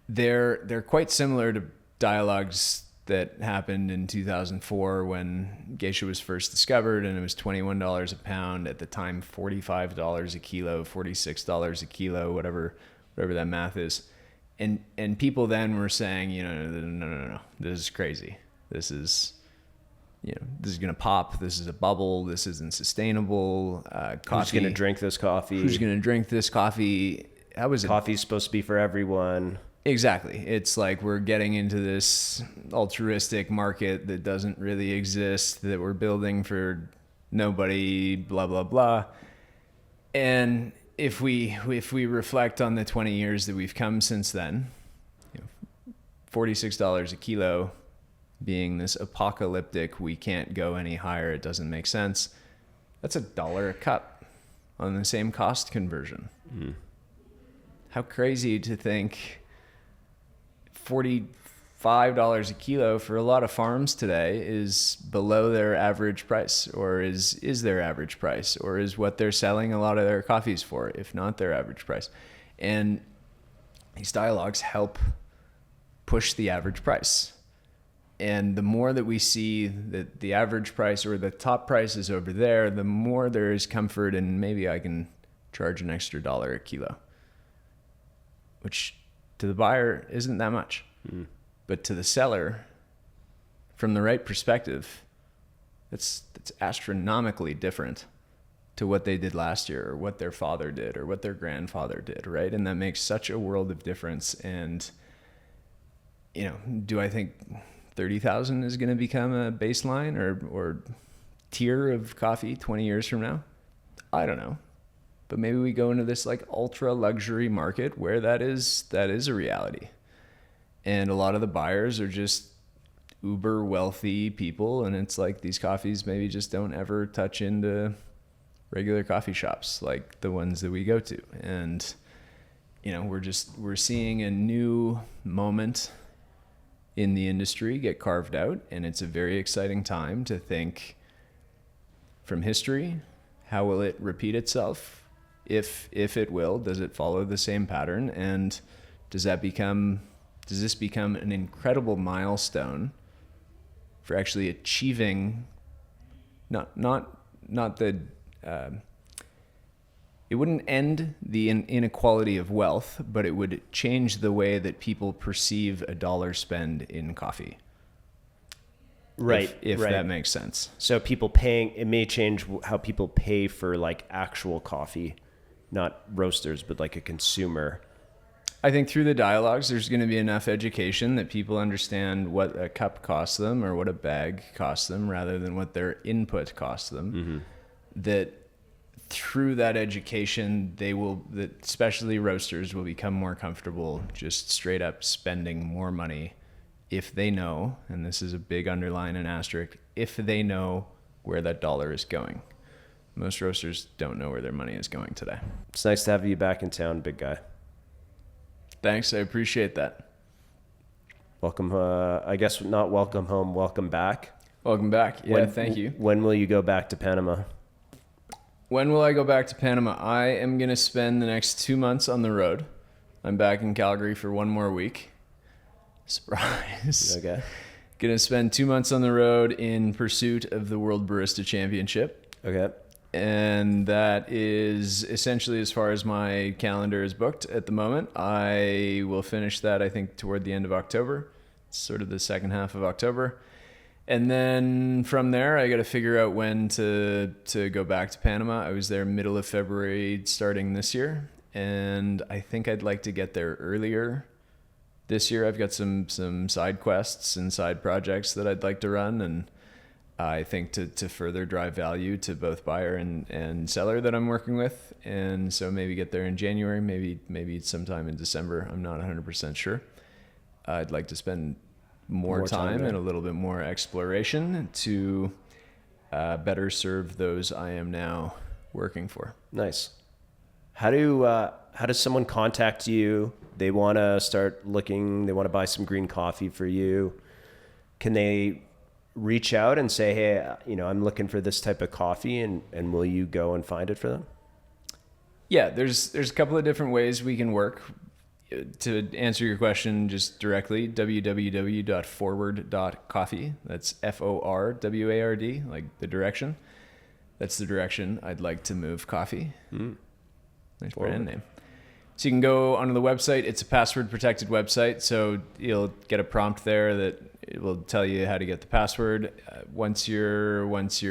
they're quite similar to dialogues that happened in 2004 when Geisha was first discovered, and it was $21 a pound at the time, $45 a kilo, $46 a kilo, whatever that math is. And people then were saying, no, this is crazy. This is going to pop. This is a bubble. This isn't sustainable. Who's going to drink this coffee? Who's going to drink this coffee? How is it? Coffee's supposed to be for everyone. Exactly. It's like we're getting into this altruistic market that doesn't really exist, that we're building for nobody, blah, blah, blah. And if we reflect on the 20 years that we've come since then, $46 a kilo being this apocalyptic, we can't go any higher, it doesn't make sense. That's $1 a cup on the same cost conversion. Mm. How crazy to think $45 a kilo for a lot of farms today is below their average price, or is their average price, or is what they're selling a lot of their coffees for, if not their average price. And these dialogues help push the average price. And the more that we see that the average price or the top price is over there, the more there is comfort in maybe I can charge an extra $1 a kilo, which to the buyer isn't that much. Mm. But to the seller, from the right perspective, it's astronomically different to what they did last year, or what their father did, or what their grandfather did, right? And that makes such a world of difference. And, do I think 30,000 is going to become a baseline or tier of coffee 20 years from now? I don't know. But maybe we go into this like ultra luxury market where that is a reality. And a lot of the buyers are just uber wealthy people, and it's like these coffees maybe just don't ever touch into regular coffee shops like the ones that we go to. And we're seeing a new moment in the industry get carved out, and it's a very exciting time to think from history, how will it repeat itself? If it will, does it follow the same pattern? And does this become an incredible milestone for actually achieving not the it wouldn't end the inequality of wealth, but it would change the way that people perceive a dollar spend in coffee. Right. If that makes sense. So it may change how people pay for like actual coffee, not roasters, but like a consumer. I think through the dialogues, there's going to be enough education that people understand what a cup costs them or what a bag costs them rather than what their input costs them. Mm-hmm. That through that education, that especially roasters will become more comfortable just straight up spending more money if they know, and this is a big underline and asterisk, if they know where that dollar is going. Most roasters don't know where their money is going today. It's nice to have you back in town, big guy. Thanks, I appreciate that. Welcome, I guess not welcome home, welcome back. Welcome back. Yeah, thank you. When will you go back to Panama? When will I go back to Panama? I am going to spend the next 2 months on the road. I'm back in Calgary for 1 more week. Surprise. Okay. Going to spend 2 months on the road in pursuit of the World Barista Championship. Okay. And that is essentially as far as my calendar is booked at the moment. I will finish that, I think, toward the end of October. It's sort of the second half of October. And then from there, I got to figure out when to go back to Panama. I was there middle of February starting this year. And I think I'd like to get there earlier this year. I've got some side quests and side projects that I'd like to run. And I think to further drive value to both buyer and seller that I'm working with. And so maybe get there in January, maybe sometime in December. I'm not 100% sure. I'd like to spend more time and a little bit more exploration to better serve those I am now working for. Nice. How does someone contact you? They want to start looking, they want to buy some green coffee for you. Can they reach out and say, hey, I'm looking for this type of coffee, and will you go and find it for them? Yeah, there's a couple of different ways we can work. To answer your question just directly, www.forward.coffee. That's FORWARD, like the direction. That's the direction I'd like to move coffee. Nice Forward. Brand name. So you can go onto the website. It's a password protected website. So you'll get a prompt there that it will tell you how to get the password. Once you're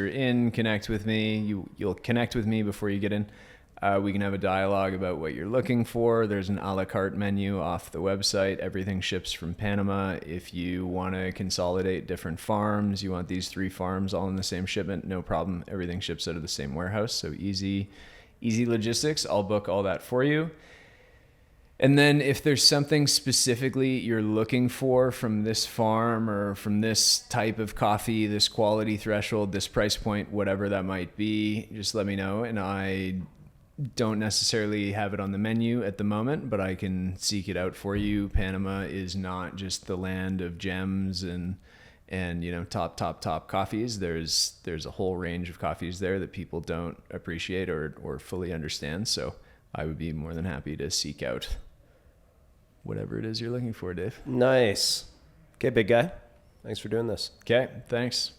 in, connect with me. You'll connect with me before you get in. We can have a dialogue about what you're looking for. There's an a la carte menu off the website. Everything ships from Panama. If you want to consolidate different farms, you want these 3 farms all in the same shipment, no problem. Everything ships out of the same warehouse. So easy logistics. I'll book all that for you. And then if there's something specifically you're looking for from this farm or from this type of coffee, this quality threshold, this price point, whatever that might be, just let me know. And I don't necessarily have it on the menu at the moment, but I can seek it out for you. Panama is not just the land of gems and top coffees. There's a whole range of coffees there that people don't appreciate or fully understand. So I would be more than happy to seek out whatever it is you're looking for, Dave. Nice. Okay, big guy. Thanks for doing this. Okay, thanks.